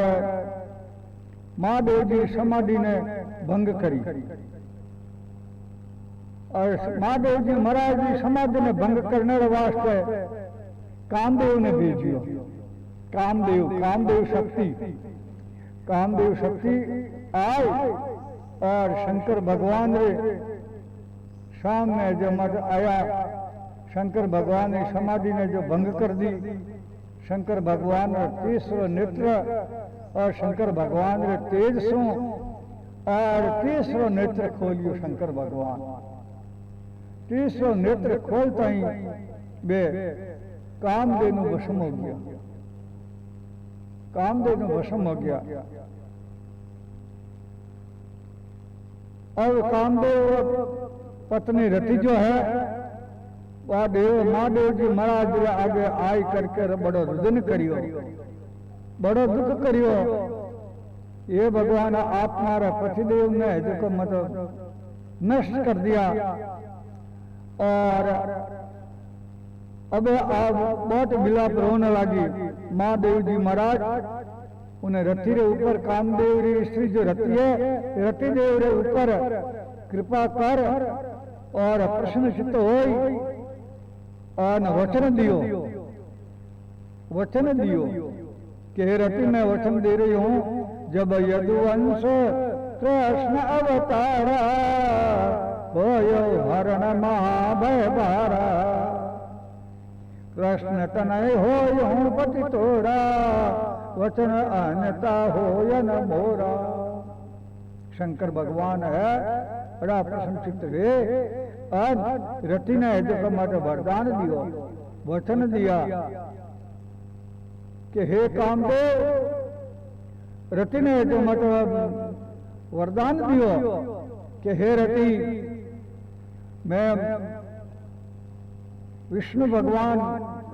महादेव जी समाधि ने भंग करी और महादेव जी महाराज जी समाधि ने भंग करने वास्ते कामदेव ने भेजियो। कामदेव शक्ति आई और शंकर भगवान रे सामने जो मत आया। शंकर भगवान ने समाधि ने जो भंग कर दी। शंकर भगवान रे तीसरो नेत्र और शंकर भगवान रे तेज सो और तीसरो नेत्र खोलियो। शंकर भगवान तीसरो नेत्र खोलता ही बे कामदेव नु वशम हो गया। कामदेव नु वशम हो गया। अब कामदेव पत्नी रति जो है वह देव महादेव जी महाराज रे आगे आई करके बड़ो रुदन करियो, बड़ो दुख करियो। ये भगवान आप मारा पतिदेव ने जो मतलब नष्ट कर दिया और अब आप बहुत विलाप रोने लगी। महादेव जी महाराज उन्हें रति रे ऊपर कामदेव री स्त्री जो रति है रति देव रे ऊपर कृपा कर और प्रसन्न चित्त होई और वचन दियो कि रति मैं वचन दे रही हूं जब यदुवंश कृष्ण अवतारा भयो हरण महाभय भारा। कृष्ण तनय हो हूं पति तोरा वचन अन्यता हो न मोरा। शंकर भगवान है बड़ा प्रसन्न चित्त रे और रति ने जो माटे वरदान दियो, वचन दिया कि हे कामदेव। रति ने जो माटे वरदान दियो कि हे रति मैं विष्णु भगवान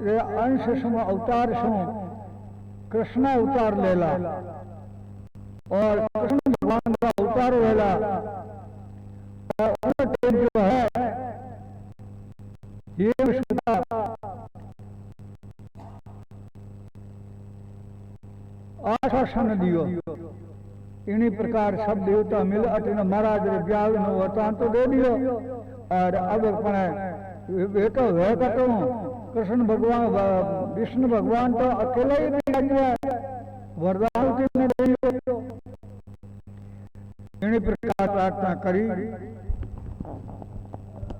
रे अंश सम अवतार सो कृष्ण अवतार लेला और कृष्ण भगवान का अवतार लेला और जो है ये विष्णु आश्वासन दियो। इन्हीं प्रकार सब देवता मिल अटने महाराज रे ब्याह नो वरदान तो दे दियो और अब अपने बेटो है कटो कृष्ण भगवान विष्णु भगवान तो अकेला ही नहीं गया वरदान किसने दे दियो। इन्हीं प्रकार प्रार्थना करी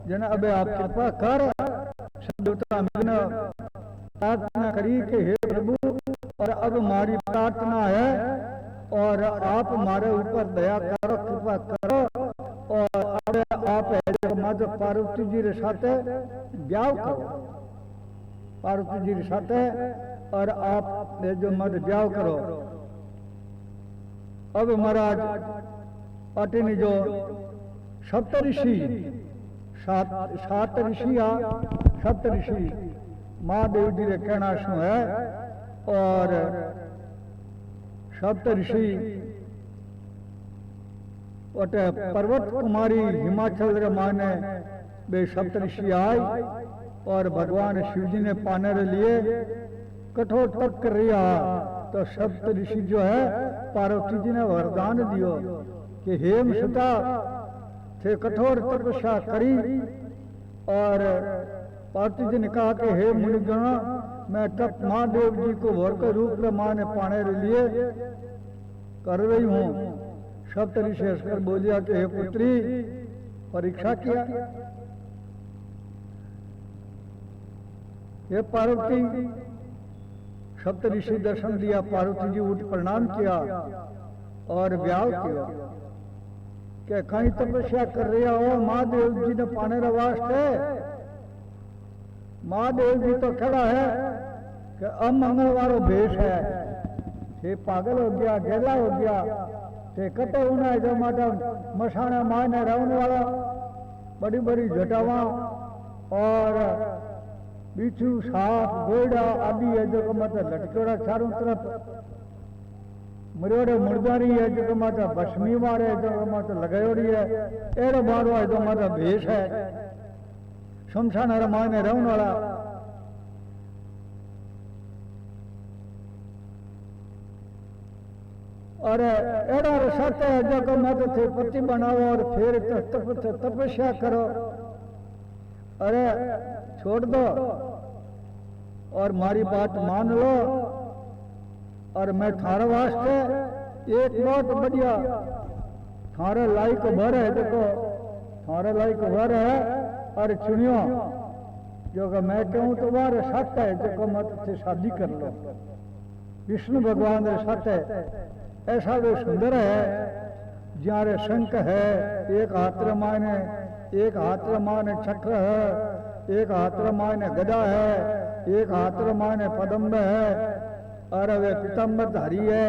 जन अब आप कृपा कर सब देवता मिलना प्रार्थना करी कि हे प्रभु और अब हमारी प्रार्थना है और आप हमारे ऊपर दया करो, कृपा करो और अब आप मत पार्वती जी रे साथे ब्याह करो, पार्वती जी रे साथे और आप जो मत ब्याह करो। अब महाराज अटिनी जो सप्त ऋषि सात ऋषि आ सप्त ऋषि महादेव जी रे कहना शू है और सप्त ऋषि ओटे पर्वत कुमारी हिमाचल रे माने बे सप्त ऋषि आए और भगवान शिव जी ने पाने रे लिए कठोर तप कर रहा। तो सप्त ऋषि जो है पार्वती जी ने वरदान दियो कि हेम सुता थे कठोर तपस्या करी और पार्वती जी ने कहा कि हे मुनिगणों मैं तप महादेव जी को वर के रूप में माने पाने के लिए कर रही हूँ। सप्त ऋषि हंसकर बोलिया कि हे पुत्री परीक्षा किया, हे पार्वती। सप्त ऋषि दर्शन दिया, पार्वती जी उठ प्रणाम किया और ब्याह किया कि कहीं तपस्या कर रही हो महादेव जी ने पाने रे वास्ते। महादेव जी तो खड़ा है कि अब मंगलवार भेष है, ये पागल हो गया, गेला हो गया, ते कटे उन्हें जो माता मसाने माने रहने वाला बड़ी बड़ी जटावा और बिच्छू सांप घोड़ा आदि है जो मतलब लटकोड़ा चारों तरफ मरोड़े मुर्दारी है जो मतलब भस्मी मारे जो मतलब लगायोड़ी है एड़ो मारो है जो मतलब भेष है शमशान माने रहने वाला। और एड़ा रसाते है जो मतलब थे पति बनाओ और फिर तपस्या करो। अरे छोड़ दो और मारी बात मान लो और मैं थारे वास्ते एक बहुत बढ़िया थारे लायक भर है, देखो थारे लायक भर है और चुनियो जो कि मैं कहूँ तुम्हारे साथ है जो मत से शादी कर लो विष्णु भगवान के साथ है। ऐसा वो सुंदर है जारे शंख है, एक हाथ रे माने एक हाथ रे माने चक्र है, एक हाथ रे माने गदा है, एक हाथ रे माने पदम्ब है और वे पीताम्बर धारी है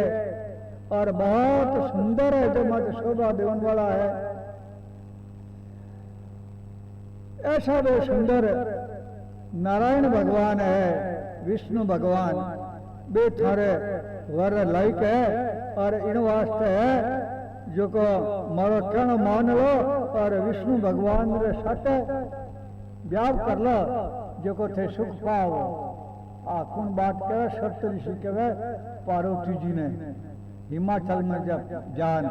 और बहुत सुंदर है जो मत शोभा देवन वाला है। ऐसा वो सुंदर नारायण भगवान है, विष्णु भगवान बे थारे वर लायक है और इन वास्ते है जो को मारो कहना मान लो और विष्णु भगवान रे साथ ब्याह कर लो जो को थे सुख पाओ। आ कौन बात कहे सप्त ऋषि कहे पार्वती जी ने हिमाचल में जब जान।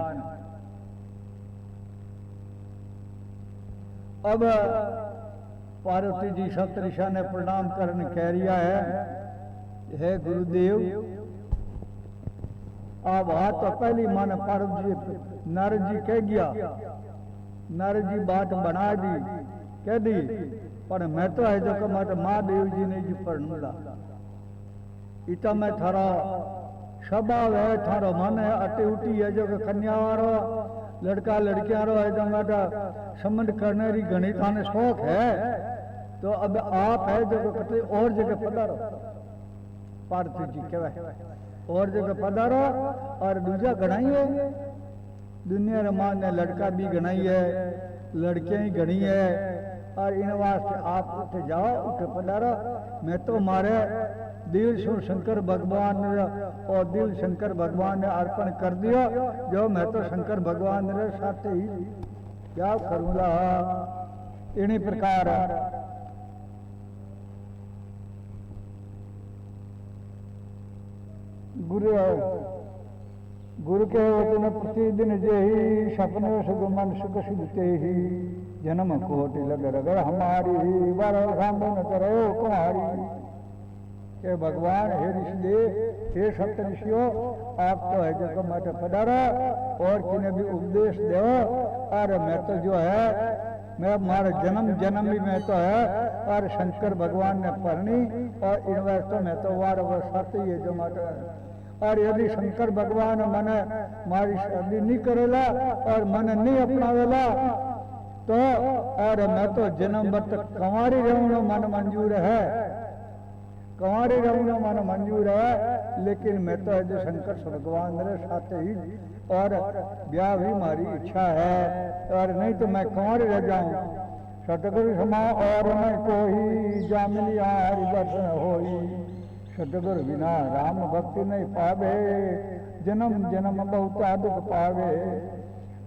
अब पार्वती जी सप्त ऋषि ने प्रणाम करने कह रिया है गुरुदेव आप हाथ तो पहली माने पार्वती जी नारद जी कह गया, नारद जी बात बना दी कह दी पर मैं तो है जो मत महादेव जी ने जी पढ़ूंगा इतना मैं थारा स्वभाव है थारो मन है अटी उठी है जो कन्या वारो लड़का लड़कियां रो है जो माता संबंध करने री घनी थाने शौक है। तो अब आप है जो कतई और जगह पधारो पार्वती जी कहवा और जगह पधारो और दूसरा गणाई है दुनिया रमान ने लड़का भी गणाई है लड़कियां ही गणी है और इन वास्ते आप उठे जाओ उठे पधारो। मैं तो मारे दिल सु शंकर भगवान और दिल शंकर भगवान ने अर्पण कर दिया जो मैं तो शंकर भगवान ने साथ ही क्या करूंगा। इन्हीं प्रकार गुरु के वचन प्रतिदिन जे ही सपने सुख मन सुख सुधते ही जन्म कोटि लग रगड़ हमारी बार सामने न करो कुमारी। हे भगवान हे ऋषिदेव हे सप्त ऋषियों आप तो है जो मत पधारा और किन्हें भी उपदेश दो और मैं तो जो है मैं मारे जन्म जन्म ही में तो है और शंकर भगवान ने परनी और इन्वेस्टर में तो वार वर्षाते ही जो मारे और यदि शंकर भगवान मने मारी शादी नहीं करेला और मन नहीं अपनावेला तो और मैं तो जन्म भर तक कंवारी रहूं मन मंजूर है, कंवारी रहूं मन मंजूर है, लेकिन मैं तो जो शंकर भगवान मेरे साथ ही और ब्याह भी मारी इच्छा है और नहीं तो मैं कंवारी रह जाऊं। सतगुरु समा और न कोई जामिनी हरि दर्शन होई, सतगुरु बिना राम भक्ति नहीं पावे, जन्म जन्म बहुत दुख पावे,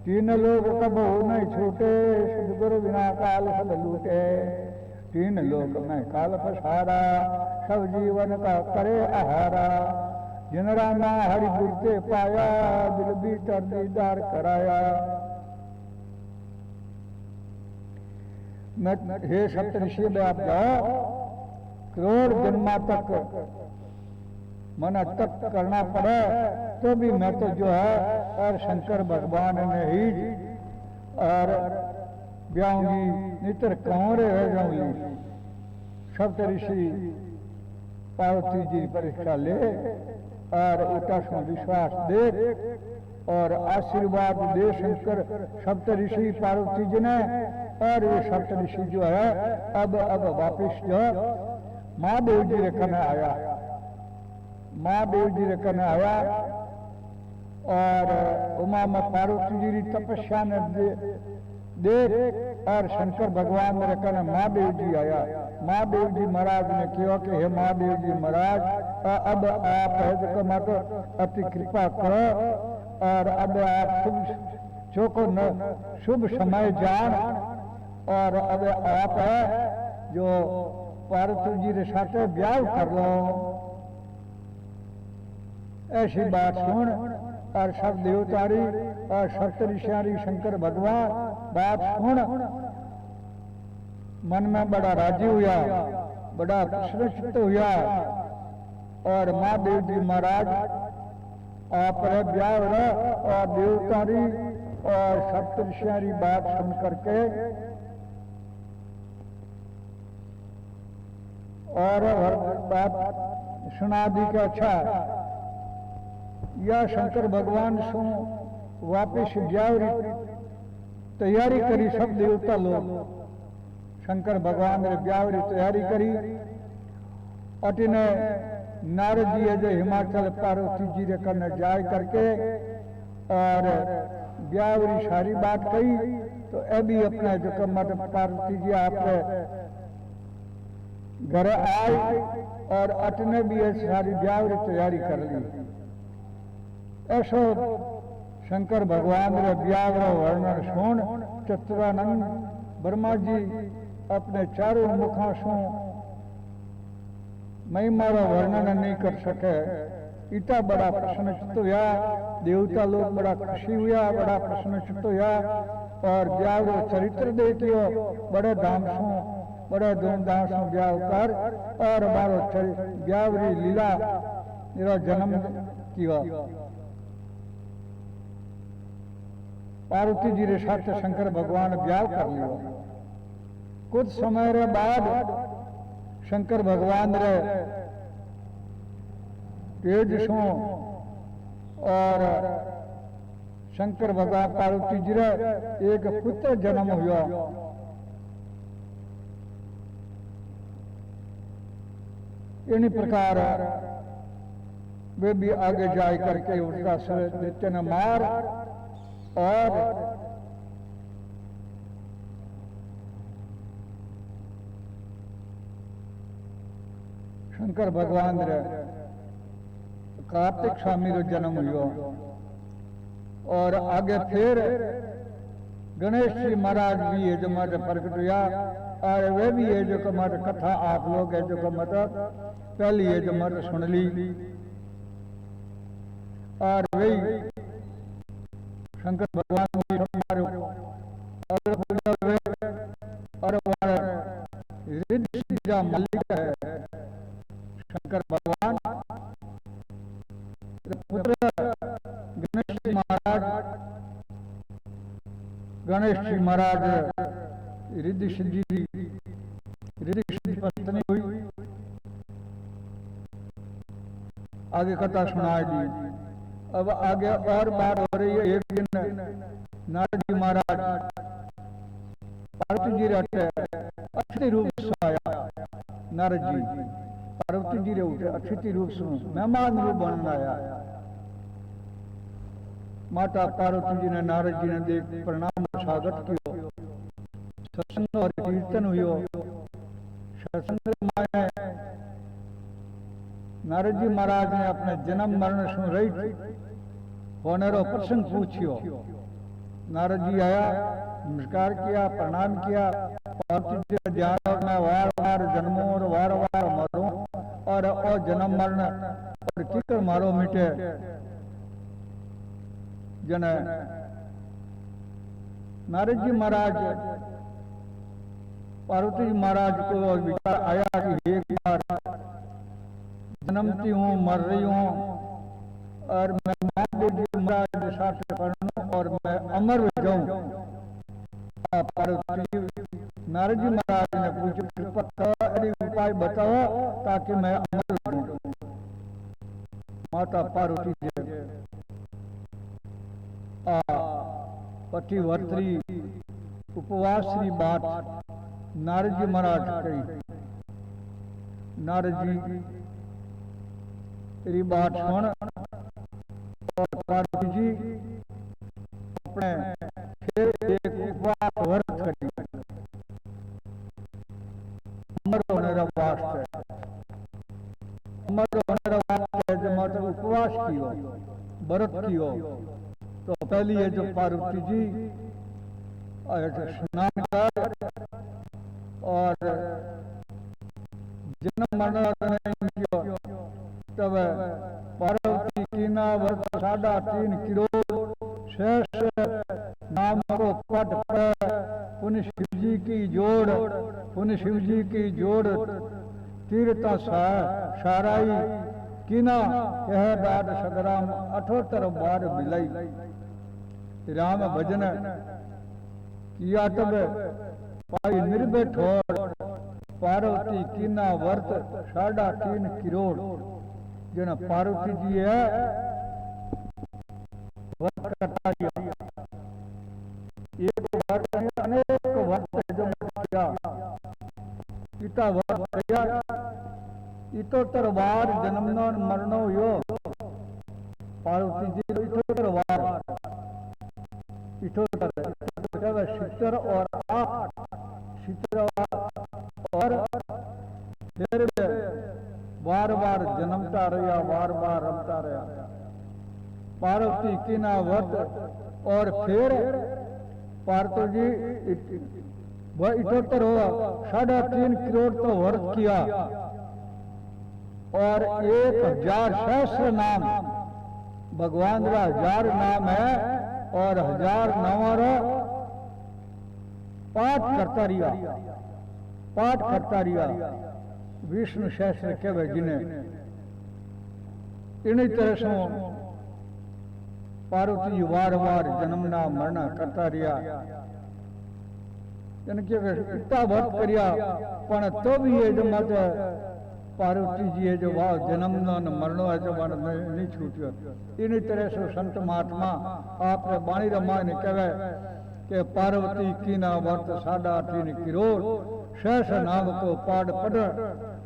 तीन लोग कबो नहीं छूटे, सतगुरु बिना काल सब लूटे, तीन लोग में काल पसारा, सब जीवन का करे आहारा, जिन रामा हरि गुरते पाया, दिल भीतर दीदार कराया। मैं हे सप्तऋषि में आप जाओ, करोड़ जन्मा तक मन तप करना पड़े तो भी मैं तो जो है और शंकर भगवान ने ही और ब्याऊंगी, नितर कंवरे रह जाऊंगी। सप्तऋषि पार्वती जी परीक्षा ले और उतना विश्वास दे और आशीर्वाद दे शंकर सप्तऋषि पार्वती जी ने। और ये सप्तऋषि जो है अब वापिस जो महादेव जी रे कने आया, महादेव जी रे कने आया और उमा में पार्वती जी की तपस्या ने देख और शंकर भगवान मेरे कने महादेव जी आया। महादेव जी महाराज ने कहा कि हे महादेव जी महाराज, अब आप है जो मत अति कृपा करो और अब आप शुभ चौको न शुभ समय जान और अब आप है जो पार्वती जी के साथ ब्याह कर लो। ऐसी बात सुन और सब देवतारी और सप्तऋषि शंकर भगवान बात सुन मन में बड़ा राजी हुआ, बड़ा प्रसन्नचित्त हुआ और महादेव जी महाराज आप ब्याह और देवतारी और सप्तऋषि बात सुन करके और बात सुना दी के अच्छा या शंकर भगवान सु वापिस ब्याह तैयारी करी। सब देवता लोग शंकर भगवान ने ब्याह की तैयारी करी। अटिने नारद जी जो हिमाचल पार्वती जी रे कने जाय करके और ब्याह की सारी बात कही तो ए भी अपने जो कमत पार्वती जी आप घर आई और अटने भी सारी ब्याह की तैयारी कर ली। ऐसो शंकर भगवान रे ब्याह वर्णन सुन चतुरानंद ब्रह्मा जी अपने चारों मुखा सु महिमा वर्णन नहीं कर सके। इतना बड़ा प्रसन्नचित्त हुआ, देवता लोग बड़ा खुशी हुआ, बड़ा प्रसन्नचित्त हुआ और ब्याह चरित्र देखियो बड़े धाम सु बड़े धूमधाम से ब्याह कर और हमारो ब्याह लीला मेरा जन्म किया। पार्वती जी के साथ शंकर भगवान ब्याह कर लिया। कुछ समय रे बाद शंकर भगवान रे तेज सो और शंकर भगवान पार्वती जी रे एक पुत्र जन्म हुआ। इन्हीं प्रकार वे भी आगे जाए करके उसका सिर दैत्य ने मार और शंकर भगवान रे कार्तिक स्वामी रो जन्म हुआ। और आगे फिर गणेश जी महाराज भी है जो हमारे प्रकट हुआ और वे भी है जो हमारे कथा आप लोग है जो मतलब पहली है जो हमारे सुन ली। और वही शंकर भगवान भी हमारे और मल्लिक है शंकर भगवान पुत्र गणेश जी महाराज रिद्धि सिद्धि पत्नी हुई। आगे कथा सुनाई दी। अब आगे और बात हो रही है। एक दिन नारद जी महाराज पार्वती जी रहते अतिथि रूप से आया। नारद जी पार्वती जी रहते अतिथि रूप से मेहमान रूप बनना आया। माता पार्वती जी ने नारद जी ने देख प्रणाम स्वागत किया। सत्संग और कीर्तन हुई। सत्संग माने नारद जी महाराज ने अपने जन्म मरण से रहित होने रो प्रसंग पूछियो। नारद जी आया, नमस्कार किया, प्रणाम किया। पार्वती जी ने ध्यान में वार वार जन्मों और वार वार मरूं और जन्म मरण और किकर मारो मिटे जन नारद जी महाराज पार्वती जी महाराज को विचार आया कि एक बार जन्मती हूँ, मर रही हूँ और मैं महादेव जी महाराज साथ पढ़ूं और मैं अमर हो जाऊं। पार्वती नारद जी महाराज ने पूछा, कृपा उपाय बताओ ताकि मैं अमर हो जाऊं। माता पार्वती जी पतिवर्ती उपवास की बात नारद जी महाराज कही। नारद जी तेरी बात सुन और पार्वती जी अपने फिर एक उपवास व्रत करी अमर होने का वास्ते। अमर होने का वास्ते जो मतलब उपवास कियो, व्रत कियो। तो पहली है जो पार्वती जी स्नान कर और जन्म मरण कियो। तब पार्वती कीना व्रत 3.5 करोड़ शेष नाम को पट पर पुण्य शिव जी की जोड़, पुण्य शिव जी की जोड़ तीर्थ साराई कीना यह दाद सदराम 78 बार मिलाई। राम भजन किया तब पाई निर्भय ठोर पार्वती कीना वर्त 3.5 करोड़। जन पार्वती जी है वर्त करता एक वर्त अनेक वर्त जो किया पिता वर्त किया इतोत्तर वार जन्मनो मरणो यो। पार्वती जी इतोत्तर वार इतोत्तर 70 और 8 70 और फिर बार बार जन्मता रहा, बार बार रमता रहा। पार्वती कीना व्रत और फिर पार्वती जी वह 78 हुआ 3.5 करोड़ तो व्रत किया और 1000 सहस्र नाम भगवान का 1000 नाम है और 1000 नामारा पाठ करता रिया विष्णु सहस्र कहवे जिन्हें। इन्हीं तरह से पार्वती वार वार जन्मना मरना करता रिया। इतना व्रत करिया पण तो भी ये जो मत पार्वती जी है जो वाह जन्मनो न मरणो है जो मन नहीं छूटियो। इन्हीं तरह से संत महात्मा आपने बाणी रामायण कहवे कि पार्वती कीना व्रत 3.5 करोड़ शेष नाम को पाठ पढ़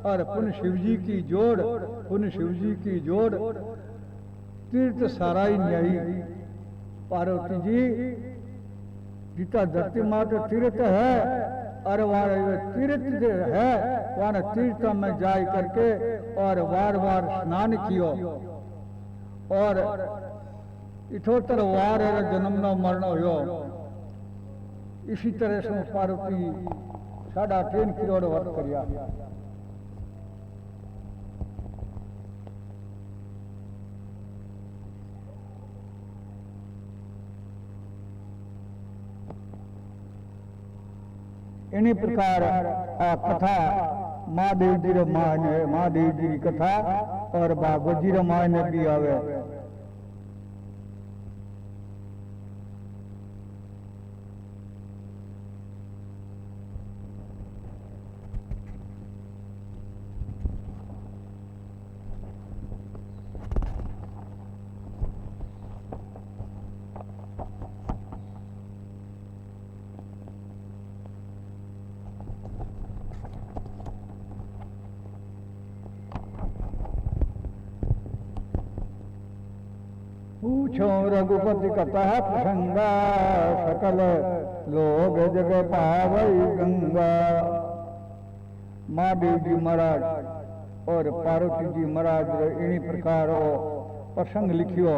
और पुण्य शिव जी की जोड़, पुण्य शिव जी की जोड़ तीर्थ साराई न्यायी। पार्वती जी जितना धरती माता तीर्थ है और वहाँ तीर्थ है वहाँ तीर्थ में जाय करके और बार बार स्नान कियो और 78 वार जन्मनो मरणो हो। इसी तरह से पार्वती 3.5 करोड़ व्रत करिया। इन्हीं प्रकार कथा महादेव जी रामायण है, महादेव जी की कथा और भागवत जी रामायण भी आवे। पूछो रघुपति कथा प्रसंगा, सकल लोग जग पावई गंगा। महादेव जी महाराज और पार्वती जी महाराज इन्हीं प्रकार प्रसंग लिखियो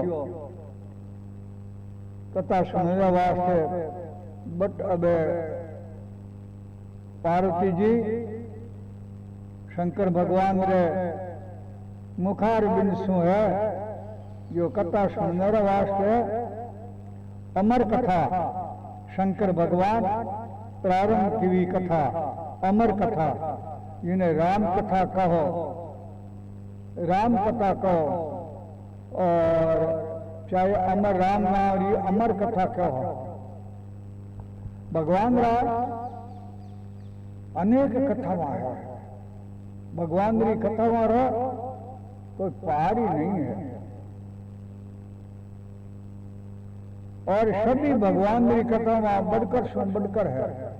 कथा सुनने वास्ते। बट अब पार्वती जी शंकर भगवान रे मुखार बिंसु है जो कथा सुनने वास्ते अमर कथा शंकर भगवान प्रारंभ की कथा अमर कथा जिन्हें राम कथा कहो, राम कथा कहो, और चाहे अमर राम नाम री अमर कथा कहो। भगवान रा अनेक कथावां है, भगवान री कथावां रा कोई पार ही नहीं है, और सभी भगवान री कथावां बढ़कर सुन बढ़कर है।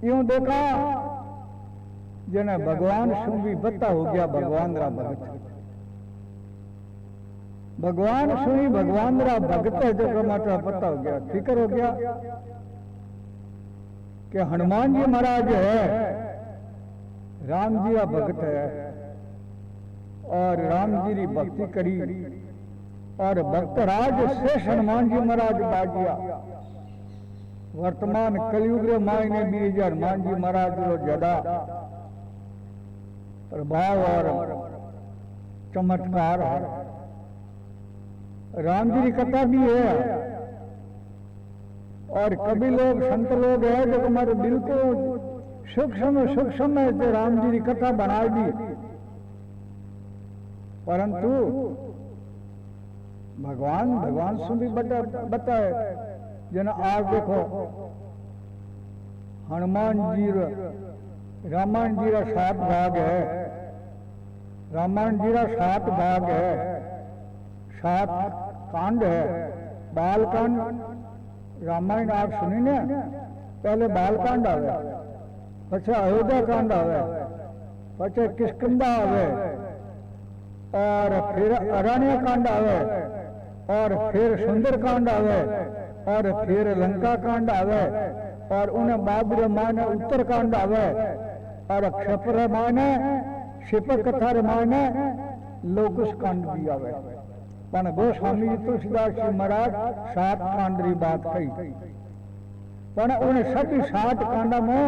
यूं देखा जने भगवान शू भी बता हो गया भगवान रा भगत, भगवान शू ही भगवान रा भगत है जो माता पता हो गया, फिक्र हो गया कि हनुमान जी महाराज है, राम जी का भगत है, और राम जी की भक्ति करी, और भक्तराज शेष हनुमान जी महाराज बाजिया। वर्तमान कलयुग रे मायने बीज हनुमान जी महाराज रो ज्यादा प्रभाव और चमत्कार है। राम जी की कथा भी है, और कभी लोग संत लोग है जो हमारे दिल को सूक्ष्म से राम जी की कथा बना दी, परंतु भगवान से भी बताए। जना आज देखो हनुमान जी रामायण जी का 7 भाग है, रामायण जी का 7 भाग है, 7 कांड है। बाल कांड रामायण आप सुनी ने, पहले बाल कांड आवे, पछे अयोध्या कांड आवे, पछे किष्किंधा आवे, और फिर अरण्य कांड आवे, और फिर सुंदर कांड आवे, और फिर लंका कांड आवे, और उन्हें बाद माने उत्तर कांड आवे, और क्षपर माने शिपर कथा माने लोकुश कांड भी आवे। पण गोस्वामी जी तुलसीदास जी महाराज 7 कांड री बात कही, पण उन्हें सभी 7 कांड में,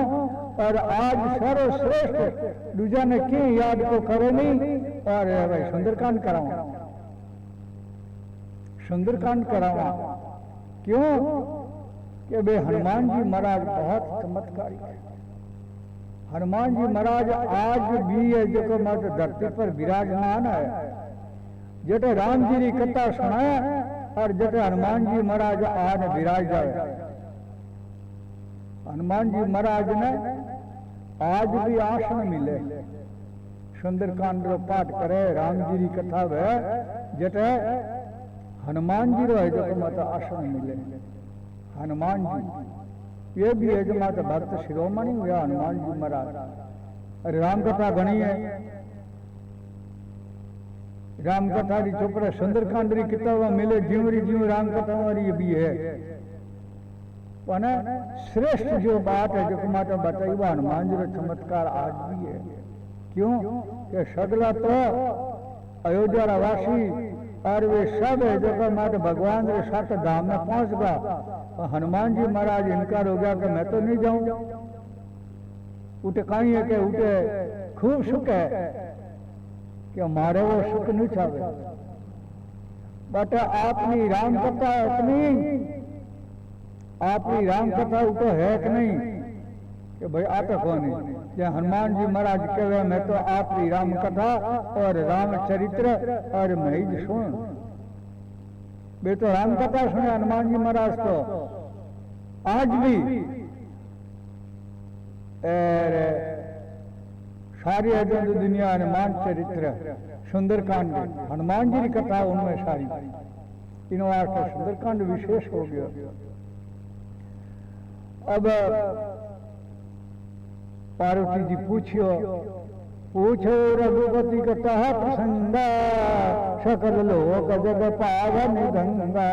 और आज सर्वश्रेष्ठ दूजा ने क्यों याद को करे नहीं, और भाई सुंदरकांड करावा, सुंदरकांड करावा। क्यों कि वे हनुमान जी महाराज बहुत चमत्कारी है। हनुमान जी महाराज आज भी है जो मत धरती पर विराजमान है। जटे राम जी की कथा सुनाए, और जटे हनुमान जी महाराज आज विराज जाए। हनुमान जी महाराज ने आज भी आसन मिले, सुंदरकांड रो पाठ करे, राम जी की कथा वे जटे हनुमान जी रो है जो माता आसन मिले। हनुमान जी ये भी है जो माता भक्त शिरोमणि हुआ हनुमान जी महाराज। अरे राम कथा घनी है, राम कथा की चोपड़े सुंदरकांड की किताब मिले, जीव राम कथा वाली भी है। पण श्रेष्ठ जो बात है जो माता बताई वो हनुमान जी रो चमत्कार आज भी है। क्यों कि सगला तो अयोध्या रा वासी, और वे सब है जो माते भगवान के 7 धाम में पहुंच गया। हनुमान जी महाराज इनकार हो गया कि मैं तो नहीं जाऊं, उठे कहीं है कि उठे खूब सुख है कि हमारे वो सुख नहीं चाहे। बट आपनी राम कथा इतनी, आपनी राम कथा उठो है कि नहीं कि भाई आता कौन है। जब हनुमान जी महाराज कहे मैं तो आपकी राम कथा और रामचरित्र और मैं सुन, वे तो राम कथा सुने हनुमान जी महाराज तो आज भी सारी दुनिया हनुमान चरित्र सुंदरकांड हनुमान जी की कथा उनमें सारी इन वास्ते सुंदरकांड विशेष हो गया। अब पार्वती जी पूछियो पूछो रघुपति कथा प्रसंगा, सकल लोक जग पावन गंगा।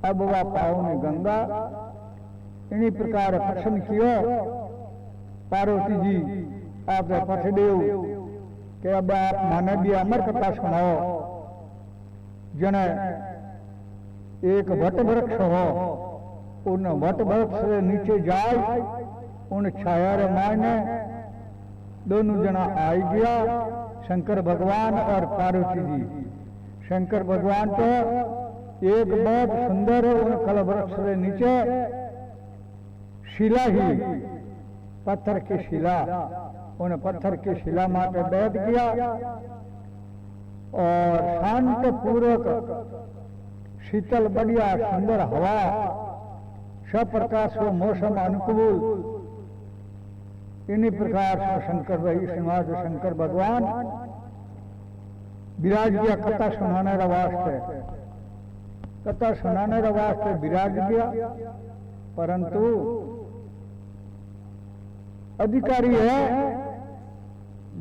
अब वह पावन गंगा इन्हीं प्रकार प्रसन्न कियो। पार्वती जी आप पठ देव कि अब आप माने भी अमर कथा सुनाओ। जने एक वट वृक्ष हो, उन वट वृक्ष से नीचे जाए, उन छाया रे मायने दोनों जना आई गया, शंकर भगवान और पार्वती जी। शंकर भगवान तो एक बहुत सुंदर उन कल वृक्ष से नीचे शिला ही, पत्थर की शिला, उन पत्थर की शिला माटे बैठ गया और शांत पूर्वक शीतल बढ़िया सुंदर हवा, सप्रकाश व मौसम अनुकूल, इन्हीं प्रकार से शंकर भाई श्रीनिवास शंकर भगवान विराज गया कथा सुनाने का वास्ते। कथा सुनाने का वास्ते विराज गया, परंतु अधिकारी है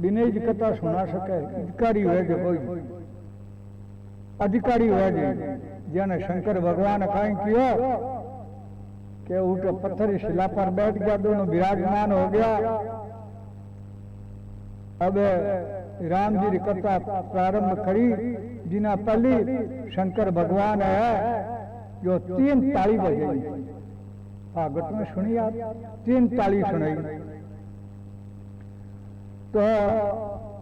बिना जी कथा सुना सके। अधिकारी है जो कोई अधिकारी है जने शंकर भगवान कहीं किया कि उठो पत्थर शिला पर बैठ गया, दोनों विराजमान हो गया। अब राम जी की कथा प्रारंभ करी, जिना पहली शंकर भगवान है जो 3 ताली बजाई। भागवत में सुनी आप 3 ताली सुनाई, तो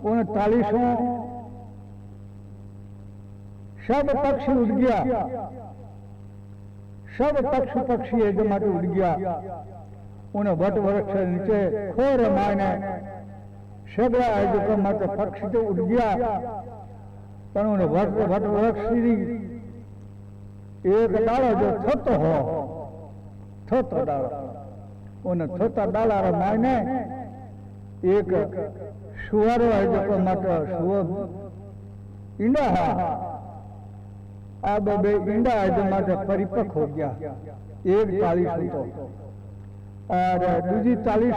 उन तालीसों सब पक्षी उड़ गया, सब पक्षी एकदम उड़ गया। उन वट वृक्ष नीचे खोर मायने सगड़ा जो मत पक्षी तो उड़ गया, पर उन वट वृक्ष एक डालो जो थोतो हो, थोतो डालो, उन थोता डाला रे मायने एक सुअर है जो मत सुअर इंडा है। अब बे इंडा है जो मत परिपक्व हो गया, एक ताली तो और दूसरी ताली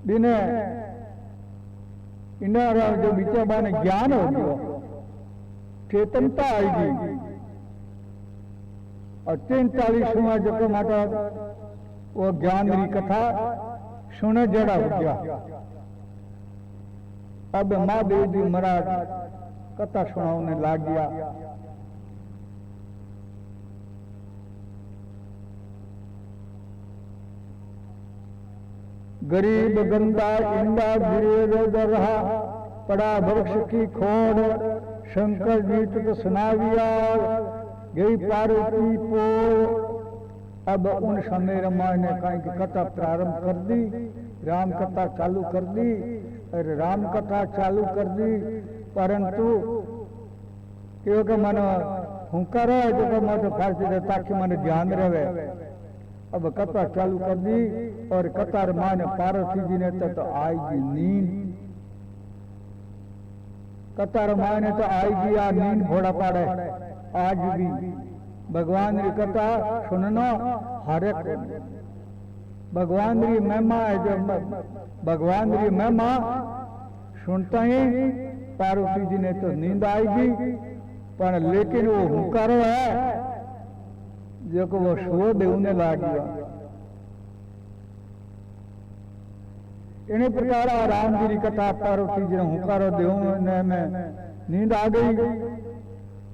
बिने इंडा जो बीचा बाने ज्ञान हो गया, चेतनता आएगी। और 3 ताली जो माता वो ज्ञान की कथा सुने जड़ा हो गया। अब महादेव जी महाराज कथा सुनाने लग गया। गरीब गंदा इंदा गिरे रहा, पड़ा वृक्ष की खोड़, शंकर जी तो सुनाविया, गई पार्वती पोड़। अब उन समय रामायण ने कहीं की कथा प्रारंभ कर दी, राम कथा चालू कर दी, और राम कथा चालू कर दी, परंतु क्योंकि मन हुंकार है जो मन फारसी दे ताकि मन ध्यान रहे। अब कथा चालू कर दी और कथा मान पार्वती जी ने तो आएगी नींद, कथा रामायण तो आएगी या नींद घोड़ा पाड़े। आज भी भगवान की कथा सुनना हर एक भगवान की महिमा है, जो भगवान की महिमा सुनता ही पार्वती जी ने तो नींद आएगी, पर लेकिन वो हुंकारो है जो को वो सो देने लग गया। इन्हीं प्रकार राम जी की कथा पार्वती जी ने हुंकारो देने में नींद आ गई,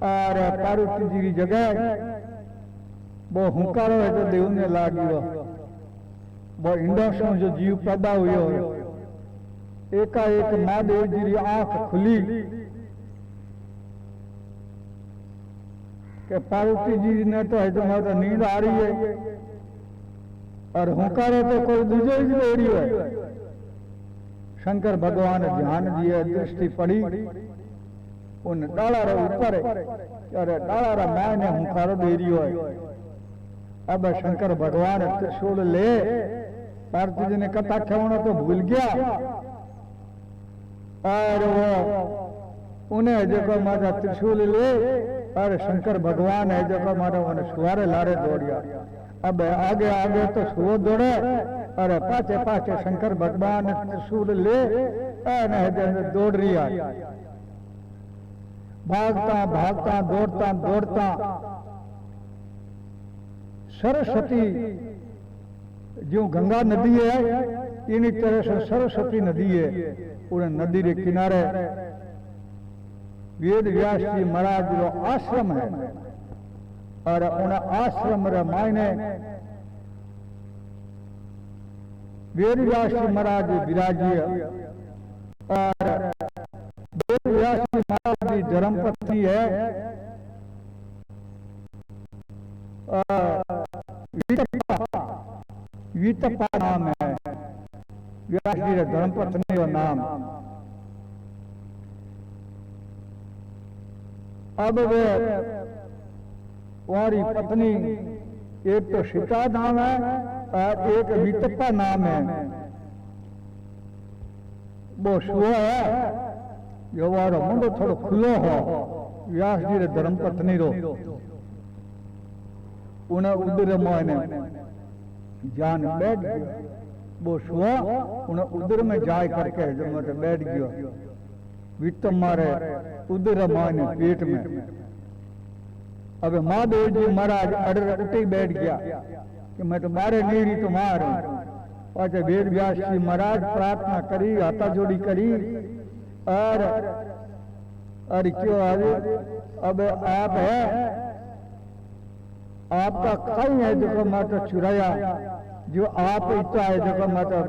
और पार्वती जी की जगह वो हुंकारो है तो देवने लग गया। वो इंडा से जो जीव पैदा हुए, एकाएक महादेव जी की आंख खुली कि पार्वती जी ने तो है तो नींद आ रही है, और हुंकारो तो कोई दूसरे ही ले रही है। शंकर भगवान ध्यान दिए, दृष्टि पड़ी उन डाला रे ऊपर, अरे डाला रा मैंने हुंकारो दे रही है। अब शंकर भगवान त्रिशूल ले, पार्वती जी ने कथा कहना तो भूल गया, और वो उन्हें जो माता त्रिशूल ले, और शंकर भगवान है जो माता उन्हें सुहारे लारे दौड़िया। अब आगे आगे तो सुओ दौड़े, अरे पाचे पाचे शंकर भगवान त्रिशूल ले दौड़ रिया, भागता भागता दौड़ता दौड़ता सरस्वती जो गंगा नदी है इन्हीं तरह से सरस्वती नदी है, उन नदी के किनारे वेद व्यास जी महाराज जो आश्रम है और उन आश्रम रे मायने वेद व्यास जी महाराज विराजिय और वेद व्यास जी महाराज की धर्मपत्नी है वीतप्पा नाम है व्यास जी के धर्मपत्नी का नाम। अब वे वारी पत्नी एक तो सीता नाम है और एक वीतप्पा नाम है, वो सुआ है जो वारो मुंडो थोड़ो खुलो हो व्यास जी के धर्मपत्नी रो, उन्हें उधर मोने जान बैठ गया, वो सुआ उन्हें उधर में जाए करके जो बैठ गया, वित्त मारे उधर माने पेट में। अब महादेव जी महाराज अडर उठे बैठ गया कि मैं तो मारे नहीं रही तो मार, पाचे वेद व्यास जी महाराज प्रार्थना करी, हाथा जोड़ी करी और अरे क्यों आज अब आप है, आपका कई है जो माता चुराया, जो आप इतना है जो माता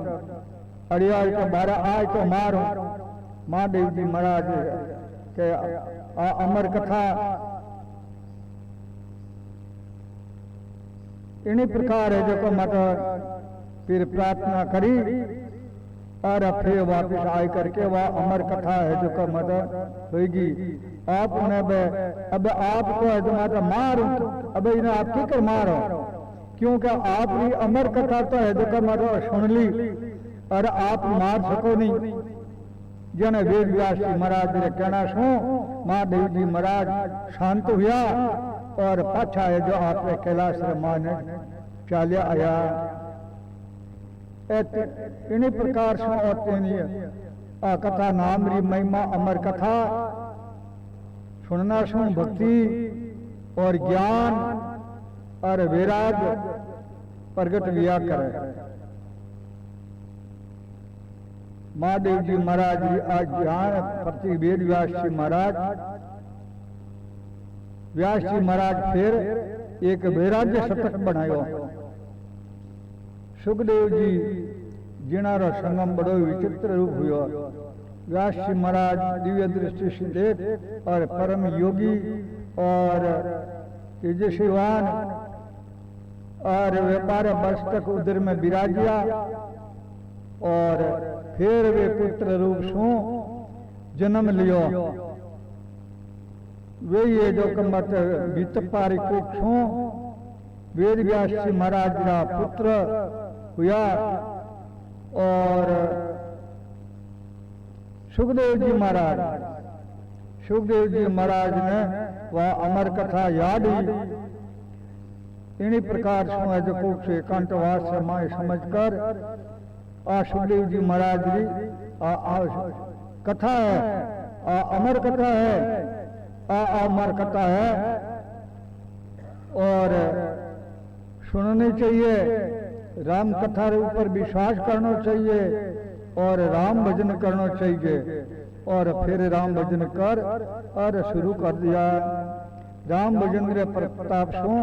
अड़िया तो बारह आए तो मारो। महादेव जी महाराज के अमर कथा इन्हीं प्रकार है जो माता फिर प्रार्थना करी और फिर वापस आए करके वह अमर कथा है जो माता होगी। आप उन्हें अब आपको है जो माता मारो, अब इन्हें आप की कर मारो, क्योंकि आपकी अमर कथा तो है जो माता सुन ली और आप मार सको नहीं। जने वेद व्यास जी महाराज ने कहना सो महादेव जी महाराज शांत हुआ और पाछा है जो आपने कैलाश मान चालिया आया। इन्हीं प्रकार से आ कथा नाम री महिमा अमर कथा सुनना सु भक्ति और ज्ञान और वैराग प्रगट लिया करे। महादेव जी महाराज जी आज ज्ञान प्रति वेद व्यास जी महाराज फिर एक वैराग्य शतक बनायो। सुखदेव जी जिनारो संगम बड़ो विचित्र रूप हुआ। व्यास जी महाराज दिव्य दृष्टि से देख और परम योगी और तेजस्वीवान और व्यापार वर्ष तक उधर में विराजिया और फिर वे पुत्र रूप सो जन्म लियो। वे ये जो कमत बीतपारी कुछ सो वेद व्यास जी महाराज का पुत्र हुआ और सुखदेव जी महाराज ने वह अमर कथा याद ही इन्हीं प्रकार से जो कुछ एकांतवास से माए समझकर सुखदेव जी महाराज जी कथा है, अमर कथा है, अमर कथा है और सुननी चाहिए। राम कथा के ऊपर विश्वास करना चाहिए और राम भजन करना चाहिए और फिर राम भजन कर और शुरू कर दिया। राम भजन के प्रताप सो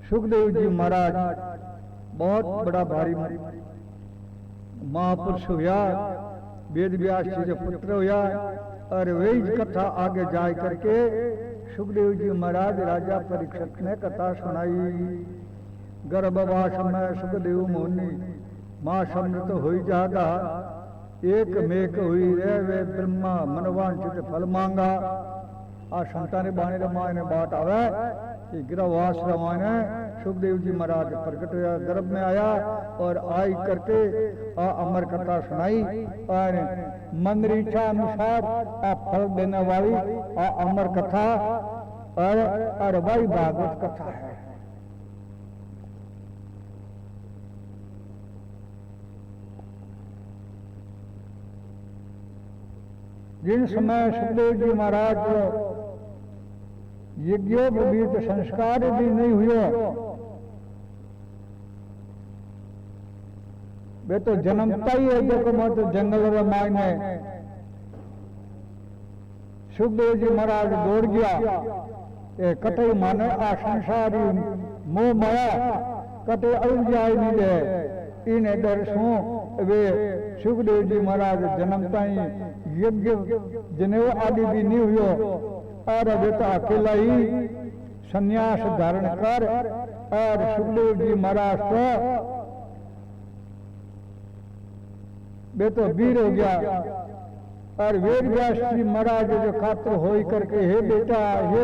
सुखदेव जी महाराज बहुत बड़ा भारी महापुरुष हुआ, वेद व्यास जी के पुत्र हुआ और वही कथा आगे जाए करके सुखदेव जी महाराज राजा परीक्षित ने कथा सुनाई। गर्भवास में सुखदेव मुनि माँ समृत हुई जागा, एक मेक हुई रे वे ब्रह्मा मनवांचित फल मांगा। आ संतानी बाणी रमाय ने बात आवे कि गर्भवास रमाने सुखदेव जी महाराज प्रकट हुआ, गर्भ में आया और आई करके अमर कथा सुनाई और मन इच्छा अनुसार फल देने वाली अमर कथा और वही भागवत कथा है। जिन समय सुखदेव जी महाराज यज्ञोपवीत संस्कार भी नहीं हुआ, वे तो जन्मता ही है देखो मत जंगल में मायने सुखदेव जी महाराज दौड़ गया। ये कटे माने आ संसारी मोह माया कटे अड़ जाए नहीं दे इन डर सो वे सुखदेव जी महाराज जन्मता ही यज्ञ जनेऊ आदि भी नहीं हुआ और वे तो अकेला ही संन्यास धारण कर और सुखदेव जी महाराज तो वे तो वीर हो गया। और वेद व्यास जी महाराज जो खातर हो करके हे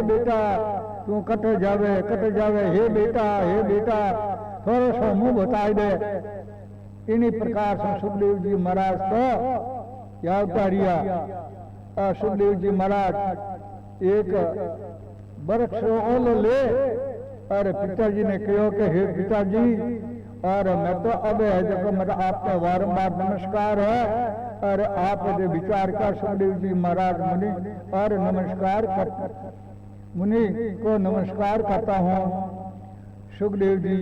बेटा तू कट जावे हे बेटा थोड़ा सा मुंह बता दे। इन्हीं प्रकार से सुखदेव जी महाराज तो या उतारिया। और सुखदेव जी महाराज एक वृक्ष ओल ले और पिताजी ने कहो कि हे पिताजी और मैं तो अब है जो मतलब आपका वारंबार नमस्कार है और आप जो विचार का सुखदेव जी महाराज मुनि और नमस्कार कर मुनि को नमस्कार करता हूँ। सुखदेव जी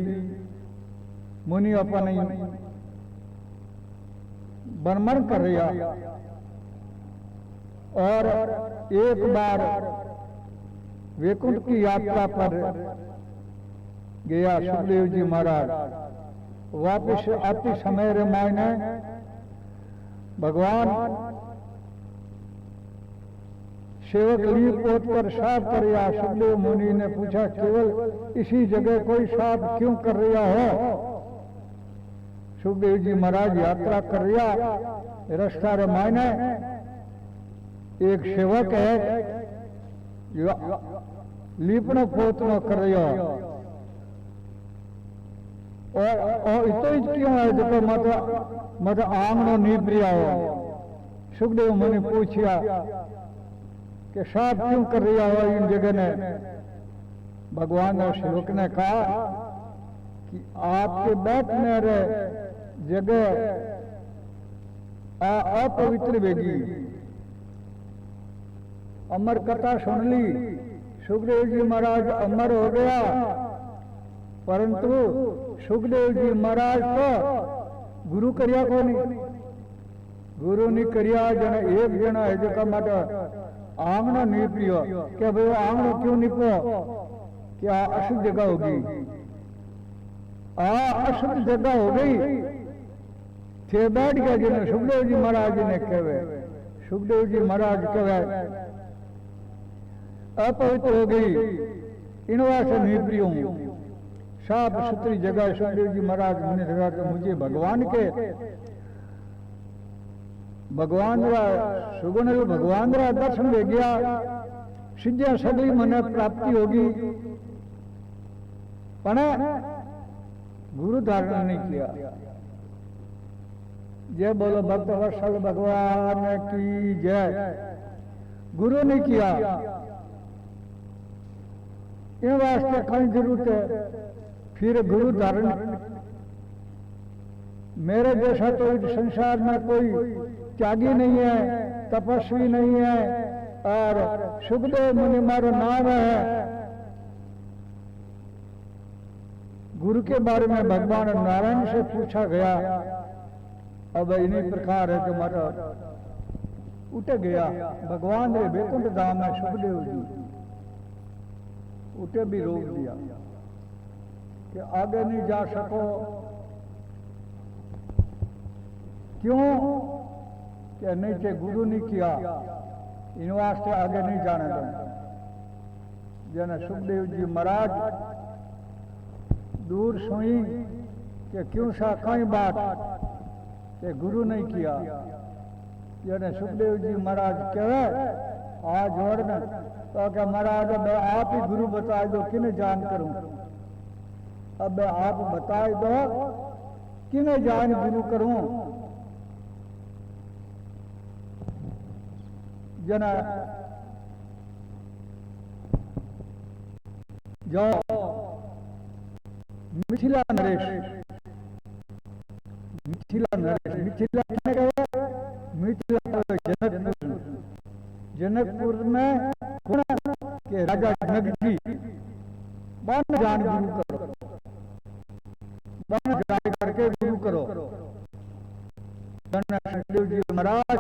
मुनि अपन वर्णन कर रहा और एक बार वैकुंठ की यात्रा पर गया सुखदेव जी महाराज। वापिस आते समय रामायण भगवान सेवक ली पोत कर साफ कर रहा। सुखदेव मुनि ने पूछा केवल इसी जगह कोई साफ क्यों कर रहा हो? सुखदेव जी महाराज यात्रा कर रहा रास्ता रामायण एक सेवक है जो लीपनो पोतनो कर रहा और इतो क्यों है जो मत आंगनो नहीं प्रिया हो। सुखदेव मुनि पूछा कि साफ क्यों कर रहा हो इन जगह ने? भगवान और सेवक ने कहा कि आपके बैठने रहे जगह अपवित्र वेगी। अमर कथा सुन ली, सुखदेव जी महाराज अमर हो गया, परंतु सुखदेव जी महाराज तो गुरु करिया को नहीं, गुरु नहीं करिया। जन एक जना है जो मत आंगनो नहीं पियो क्या भाई आंगनो क्यों नहीं पो? क्या अशुद्ध जगह होगी? अशुद्ध जगह हो गई थे बैठ गया जिन्हें सुखदेव जी महाराज ने कहे। सुखदेव जी महाराज कहे अपवित्र हो गई, इनवा से नहीं प्रिय हूं। साफ सुथरी जगह सुखदेव जी महाराज ने कहा कि मुझे भगवान सुगुण भगवान रा दर्शन ले गया, सिद्धियां सगली मने प्राप्ति होगी, पर गुरु धारण नहीं किया। जय बोलो भक्त वत्सल भगवान की जय। गुरु नहीं किया, इन वास्ते कहीं जरूरत है फिर गुरु धारण। मेरे जैसा तो इस संसार में कोई त्यागी नहीं है, तपस्वी नहीं है, और सुखदेव मुनि मारो नाम है। गुरु के बारे में भगवान नारायण से पूछा गया। अब इन्हीं प्रकार है कि मारा उठ गया भगवान रे वैकुंठ धाम में सुखदेव जी उठे भी रोक दिया कि आगे नहीं जा सको। क्यों? कि नहीं थे गुरु नहीं किया, इन वास्ते आगे नहीं जाने देना। जन सुखदेव जी महाराज दूर सुई कि क्यों सा कई बात कि गुरु नहीं किया। जन सुखदेव जी महाराज कहे आ जोड़ना तो क्या महाराज मैं आप ही गुरु बता दो किन्हें जान करूं। अब आप बताए दो किन्हें जान गुरु करूं। जना जाओ मिथिला नरेश, मिथिला नरेश, मिथिला किने कहे? मिथिला जनकपुर। जनकपुर में के राजा जनक जी बन जान गुरु करो, बन जाए करके गुरु करो। सुखदेव जी महाराज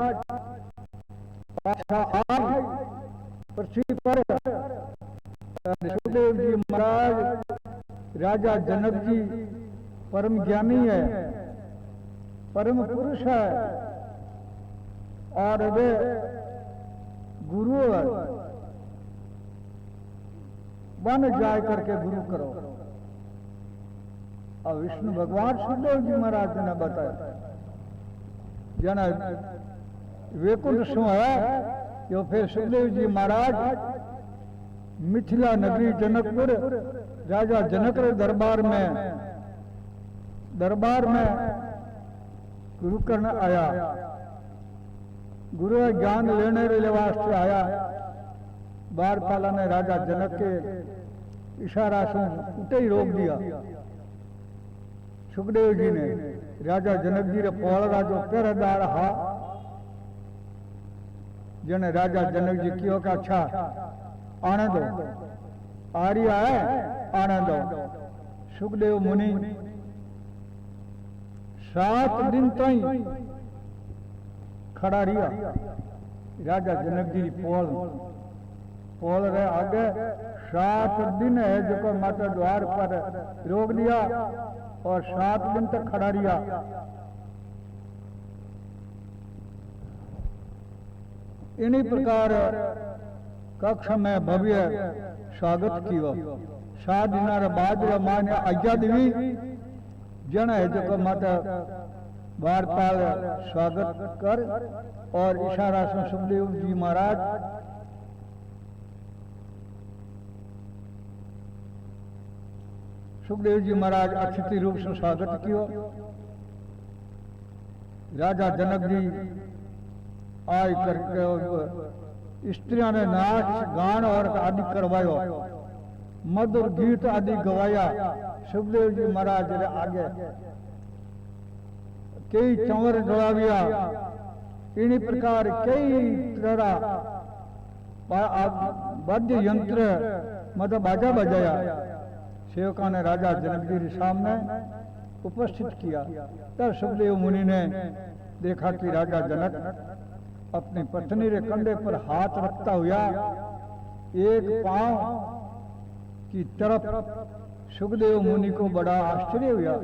आज पृथ्वी पर सुखदेव जी महाराज राजा जनक जी परम ज्ञानी है, परम पुरुष है और वे गुरु है। बन जाए करके गुरु करो। और विष्णु भगवान सुखदेव जी महाराज ने बताया जना वैकुंठ सो है जो फिर सुखदेव जी महाराज मिथिला नगरी जनकपुर राजा जनक के दरबार में गुरु करने आया। गुरु ज्ञान लेने के वास्ते आया। बारपाला ने राजा जनक के इशारा से उठे ही रोक दिया। सुखदेव जी ने राजा जनक जी रे पौड़ा जो पहरेदार हा जने राजा जनक जी कियो का अच्छा आने दो, आर्या है आने दो। सुखदेव मुनि 7 दिन तक खड़ा रहा। राजा जनक जी पोल रहे आगे 7 दिन है जो माता द्वार पर रोक दिया और 7 दिन तक खड़ा रहा। इन्हीं प्रकार कक्ष में भव्य स्वागत किया। 7 दिन बाद मां ने आज्ञा दी जन है जो माता वारपाल स्वागत कर और इशारा से सुखदेव जी महाराज अतिथि रूप से स्वागत किया। राजा जनक जी आय करके स्त्रियों ने नाच गान और आदि करवायो, मधुर गीत आदि गवाया। सुखदेव जी महाराज आगे कई चंवर डोलाविया। इन्हीं प्रकार कई तरह वाद्य यंत्र मतलब बाजा बजाया। सेवका ने राजा जनक जी के सामने उपस्थित किया। तब सुखदेव मुनि ने देखा कि राजा जनक अपनी पत्नी के कंधे पर हाथ रखता हुआ एक पांव की तरफ सुखदेव मुनि को बड़ा आश्चर्य हुआ,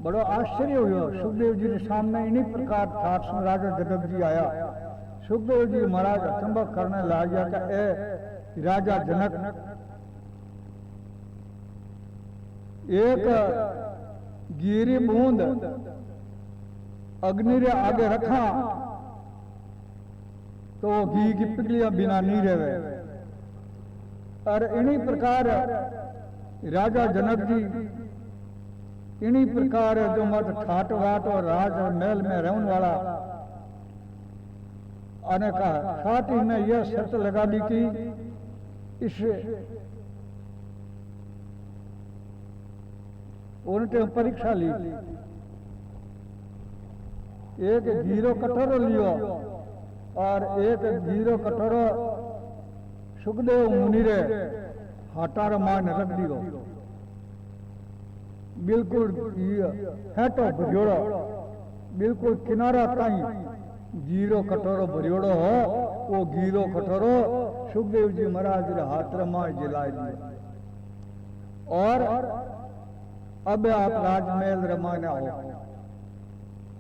बड़ा आश्चर्य हुआ। सुखदेव जी के सामने इन्हीं प्रकार ठाठ से राजा जनक जी आया। सुखदेव जी महाराज अचंबा करने लग गया कि ए राजा जनक, एक गिरी बूंद अग्नि रे आगे रखा तो घी की पिघलियां बिना नहीं रहे। और इन्हीं प्रकार राजा जनक जी इन्हीं प्रकार जो मत ठाट वाट और राज और महल में रहने वाला आने का साथ ही में यह शर्त लगा दी कि इस उन्होंने परीक्षा ली। एक जीरो कटोरो लियो और एक जीरो कटोरो सुखदेव मुनि रे हाटार मान रख दियो। बिल्कुल हेटो भरियोड़ो, बिल्कुल किनारा ताई जीरो कटोरो भरियोड़ो हो। वो जीरो कटोरो सुखदेव जी महाराज रे हाथ रे मां जिला दियो। और अब आप राजमहल रमाने आओ,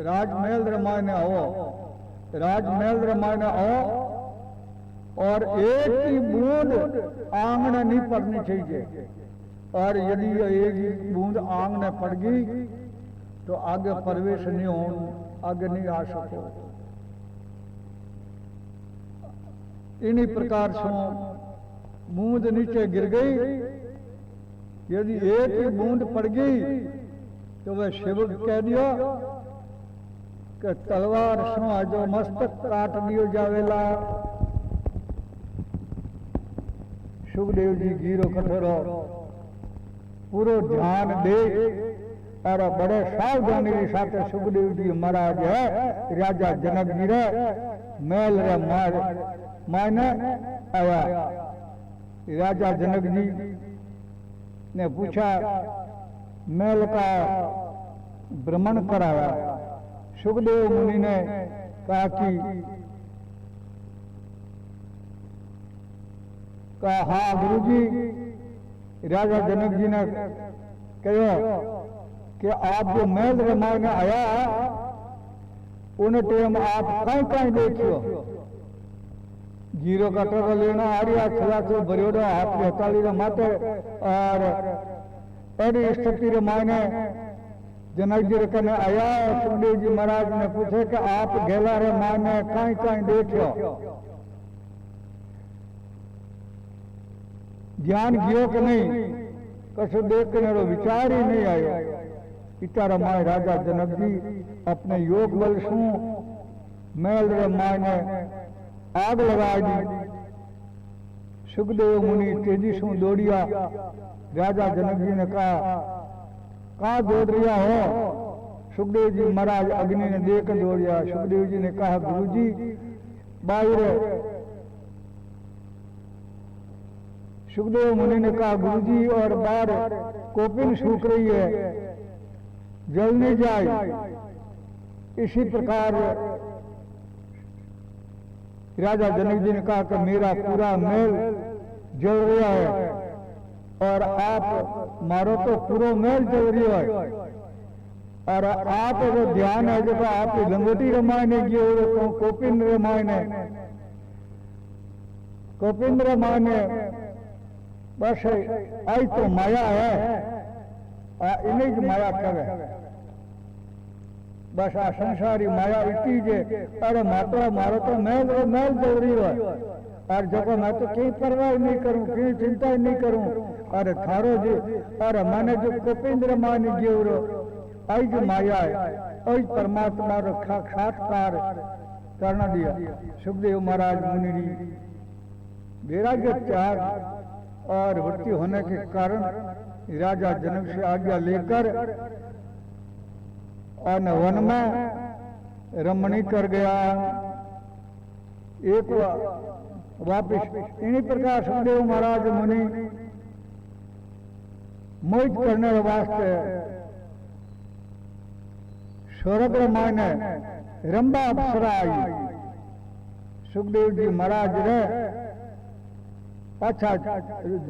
राजमहल रमाने आओ, राजमहल रमाने आओ। और एक ही बूंद आंगन नहीं पड़नी चाहिए। और यदि एक ही बूंद आंगन पड़ गई तो आगे प्रवेश नहीं हो, आगे नहीं आ सको। इन्हीं प्रकार से बूंद नीचे गिर गई। यदि एक ही बूंद पड़ गई तो वह सेवक कह दिया कि तलवार से जो मस्तक काट दियो जावेला। सुखदेव जी गिरो कठोरो पूरो ध्यान दे और बड़े सावधानी के साथ सुखदेव जी महाराज है राजा जनक जी रे महल रे मायने आया। राजा जनक जी ने पूछा, महल का भ्रमण कराया। सुखदेव मुनि ने कहा हाँ गुरुजी। राजा जनक जी ने कहा कि आप जो महल रमाने आया उन टाइम आप कहीं कहीं देखियो। जीरो का टोटल लेना आ रहा खला से बरियोड़ा हाथ में हताली माते और एडी स्थिति रमाने जनक जी कने आया। सुखदेव जी महाराज ने पूछे कि आप गेला रे माने कहीं कहीं देखियो, ज्ञान गयो कि नहीं, कसो देख के विचार ही नहीं आयो। इतना रमाय राजा जनक जी अपने योग बल शू महल रे मायने आग लगा दी। सुखदेव मुनि तेजी से दौड़िया। राजा जनक जी ने कहा, कहाँ दौड़ रिया हो? सुखदेव जी महाराज अग्नि ने देख दौड़िया। सुखदेव जी ने कहा, गुरुजी बाहर। सुखदेव मुनि ने कहा, गुरुजी और बाहर कोपिन सूख रही है, जल नहीं जाए। इसी प्रकार राजा जनक जी ने कहा कि मेरा पूरा महल जल रहा है और आप मारो तो पूरा महल जल रहा है। और आप जो ध्यान है जब आप लंगोटी रमायने गए कोपिन रमायने बस आई तो माया है, इन्हें की माया करे। बस आ संसारी माया इतनी जे अरे मारो तो महल जरूरी है। और जब मैं तो कहीं परवाह नहीं करूं, कहीं चिंता ही नहीं करूं। अरे थारो जी अरे मैंने जो कोपेंद्र मान गियो आई जो माया है आई परमात्मा रो साक्षात्कार करना दिया। सुखदेव महाराज मुनि वैराग्य त्याग और वृत्ति होने के कारण राजा जनक से आज्ञा लेकर और वन में रमणी कर गया। एक वापिस इन्हीं प्रकार सुखदेव महाराज मुनि मोहित करने वास्ते स्वर्ग मायने रंबा अप्सरा आई। सुखदेव जी महाराज रे अच्छा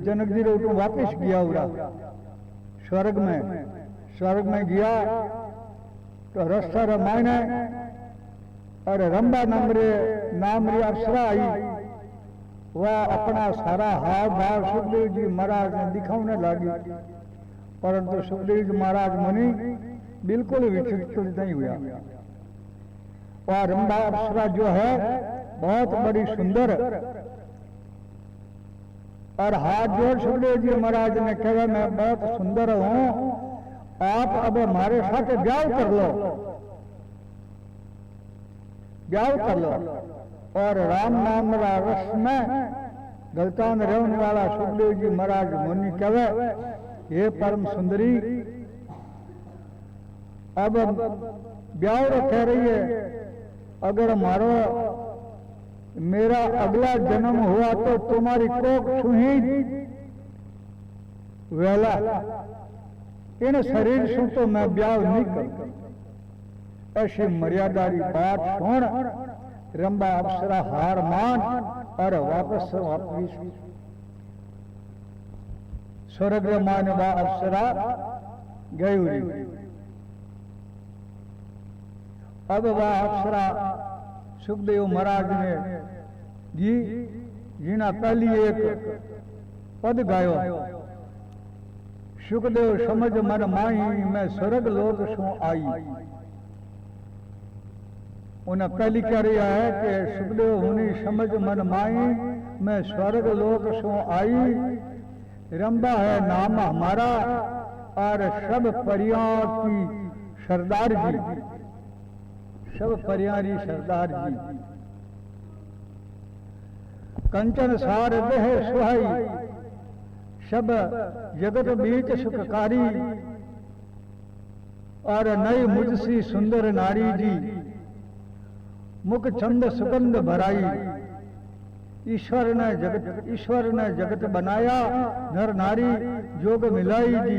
जनक जी रे वापिस गया उड़ा स्वर्ग में गया तो रस्ता रमायने और रंबा नाम री अप्सरा आई। वह अपना सारा हाव भाव सुखदेव जी महाराज ने दिखाने लगी, परंतु सुखदेव जी महाराज मुनि बिल्कुल विचलित नहीं हुआ। और रंबा अप्सरा जो है बहुत बड़ी सुंदर और हाथ जोड़ सुखदेव जी महाराज ने कहा मैं बहुत सुंदर हूं, आप अब हमारे साथ ब्याह कर लो। और राम नाम रस में गलतान रहने वाला सुखदेव जी महाराज मुनि कहे हे परम सुंदरी अब ब्याह कह रही है, अगर मेरा अगला जन्म हुआ तो तुम्हारी कोख सुही वेला इन शरीर से तो मैं ब्याह नहीं कर। ऐसी मर्यादारी बात सुन रंबा अप्सरा हार मान और वापस स्वर्ग मानवा अप्सरा गई। अब वह अप्सरा सुखदेव महाराज ने जीना पहली एक पद गायो। सुखदेव समझ मन माही मैं स्वर्ग लोक सो आई। उन्हें पहली कह रहा है कि सुखदेव मुनि समझ मन माही मैं स्वर्ग लोक सो आई। रंबा है नाम हमारा और सब परियां की सरदार जी, सब परियारी सरदार जी। कंचन सार देह सुहाई सब जगत बीच सुखकारी। और नई मुझसी सुंदर नारी जी, मुख छंद सुगंध भराई। ईश्वर ने जगत बनाया, नर नारी जोग मिलाई जी।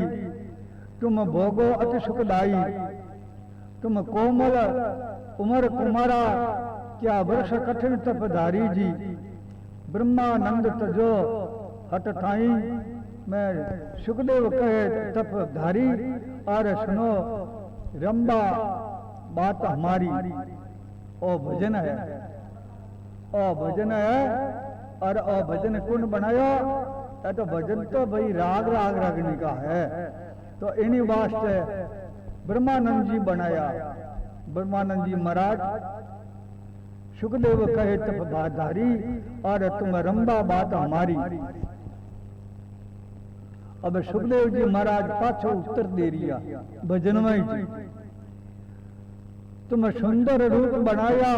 तुम भोगो अति सुखदाई, तुम कोमल उमर कुमारा, क्या वर्ष कठिन तपधारी जी। ब्रह्मानंद तजो हट ठाई, मैं सुखदेव कहे तपधारी। और सुनो रंबा बात हमारी। ओ भजन है, ओ भजन है। और ओ भजन कौन बनाया? तो भजन तो भाई राग रागनी का है। तो इन्हीं वास्ते ब्रह्मानंद जी बनाया। ब्रह्मानंद जी महाराज सुखदेव कहे तपधारी, और तुम रंबा बात हमारी। अब सुखदेव जी महाराज पाछो उत्तर दे रिया भजनमय जी। तुम सुंदर रूप बनाया,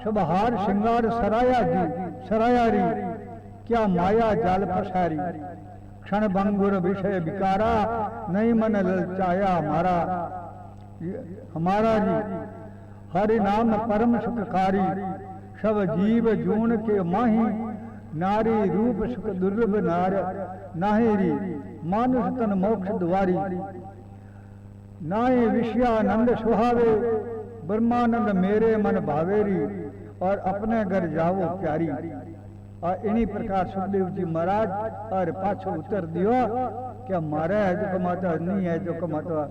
सब हार श्रृंगार सराया जी सरायारी। क्या माया जाल पसारी, क्षण भंगुर विषय विकारा। नहीं मन ललचाया हमारा जी। हरि नाम परम सुखकारी, सब जीव जून के माही। नारी रूप सुख दुर्लभ नाहिरी, मानुष तन मोक्ष द्वारी। नाहि विषयानंद सुहावे, ब्रह्मानंद मेरे मन भावेरी। और अपने घर जाओ प्यारी। और इन्हीं प्रकार सुखदेव जी महाराज और पाछो उत्तर दियो कि हमारे है जो कमाता नहीं है जो कमाता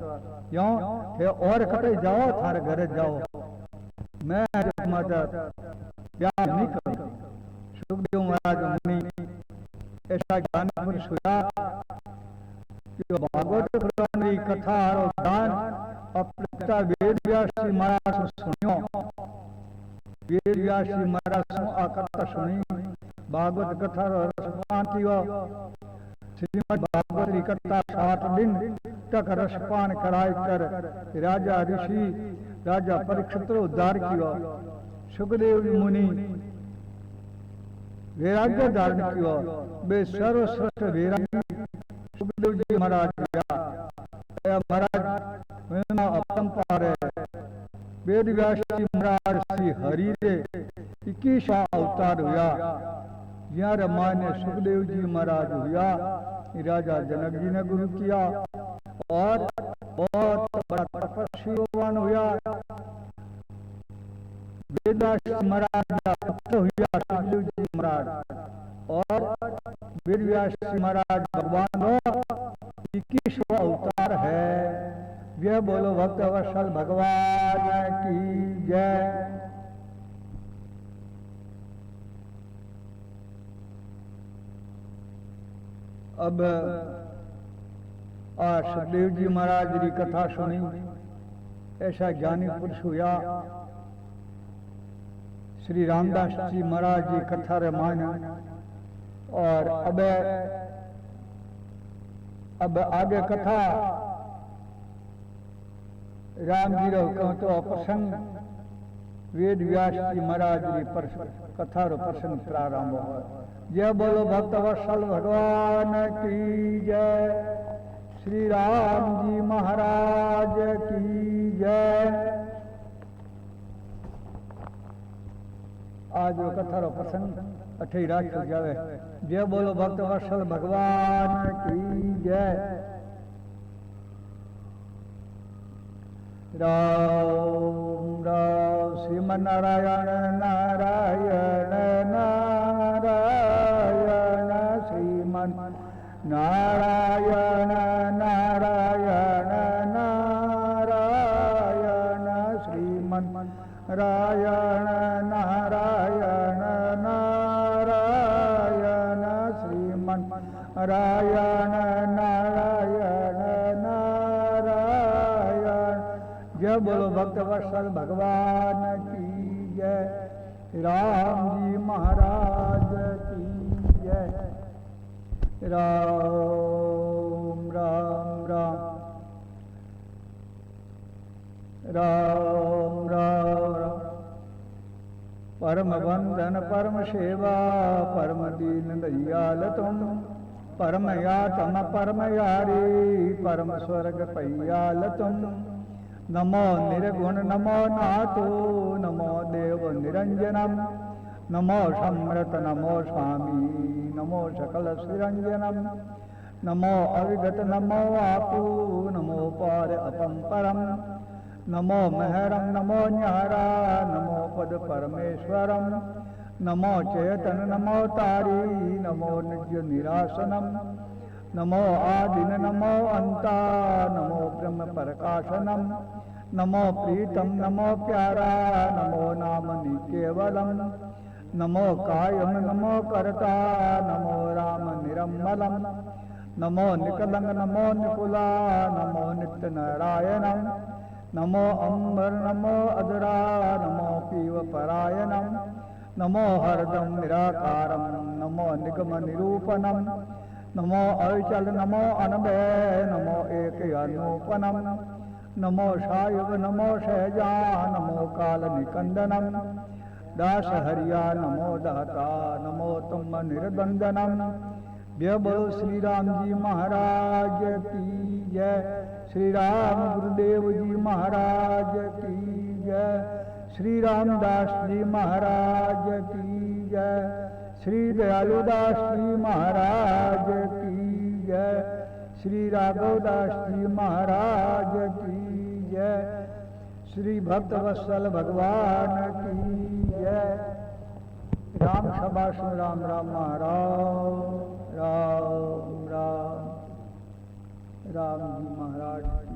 क्यों है। और कटे जाओ थारे घर जाओ, मैं जो कमाता प्यार नहीं करूं। सुखदेव महाराज मुनि ऐसा ज्ञान पुरुष हुआ कि भागवत पुराण की कथा और ज्ञान अपने पिता वेद व्यास जी महाराज सुनियो। वेद व्यास जी महाराज आ कथा सुनी, भागवत कथा रसपान किया। श्रीमद् भागवत की कथा 60 दिन तक रसपान कराई कर राजा ऋषि राजा परीक्षित उद्धार किया। सुखदेव मुनि वैराग्य धारण किया। वे सर्वश्रेष्ठ वैरागी सुखदेव जी महाराज महाराज अपरंपार है। वेद व्यास जी महाराज श्री हरि रे 21वां अवतार हुआ। यहाँ रामायण सुखदेव जी महाराज हुआ। राजा जनक जी ने गुरु किया और बहुत बड़ा तपस्वीवान हुआ। वेद व्यास जी महाराज का पुत्र हुआ सुखदेव जी महाराज। और वेद व्यास जी महाराज भगवान 21वां अवतार है। यह बोलो भक्त वत्सल भगवान की जय। अब सुखदेव जी महाराज की कथा सुनी। ऐसा ज्ञानी पुरुष हुआ। श्री रामदास जी महाराज जी कथा रामायण। और अब आगे कथा राम जी रो कहूं तो प्रसंग वेद व्यास जी महाराज जी कथा रो प्रसंग प्रारंभ हो। जय बोलो भक्त वत्सल भगवान की जय। श्री राम जी महाराज की जय। आज वो कथा रो प्रसंग अठे राख जावे। जय बोलो भक्त वत्सल भगवान की जय। राम राम श्रीमन नारायण नारायण नारायण श्रीमन नारायण नारायण नारायण श्रीमन नारायण नारायण नारायण श्रीमन नारायण नारायण नारायण। जय बोलो भक्त वत्सल भगवान की जय। राम जी महाराज की जय। राम राम राम राम राम राम। परम बंधन परम सेवा परम दीन दयाल तुम। परम यातम परम यारी परम स्वर्ग पैयाल तुम। नमो निर्गुण नमो नाथो नमो देव निरंजनम नमो सम्रत नमो स्वामी नमो सकल श्रीरंजनम नमो अविगत नमो आपू नमो पार अपंपरम नमो महरम नमो न्यारा नमो पद परमेश्वरम नमो चेतन नमो तारी नमो निज निरासनम नमो आदिन नमो अंता नमो ब्रह्म प्रकाशनम नमो प्रीतम नमो प्यारा नमो नामनि केवलम नमो कायम नमो कर्ता नमो राम निरम्मलम नमो निकलंग नमो निकुला नमो नित्य नारायणम नमो अम्बर नमो अदरा नमो पीव परायणम नमो हरदम निराकारम नमो निगम निरूपणम नमो अविचल नमो अनभय नमो एक अनूपनम नमो सायुग नमो सहजा नमो काल निकंदनम दास हरिया नमो दाता नमो तुम निर्बंधनम जय बोलो श्री राम जी महाराज की जय श्री राम गुरुदेव जी महाराज की जय श्री रामदास जी महाराज की जय श्री दयालुदास जी महाराज की जय श्री राघवदास जी महाराज की जय श्री भक्त वत्सल भगवान की जय राम शबाश राम राम महाराज राम राम राम जी महाराज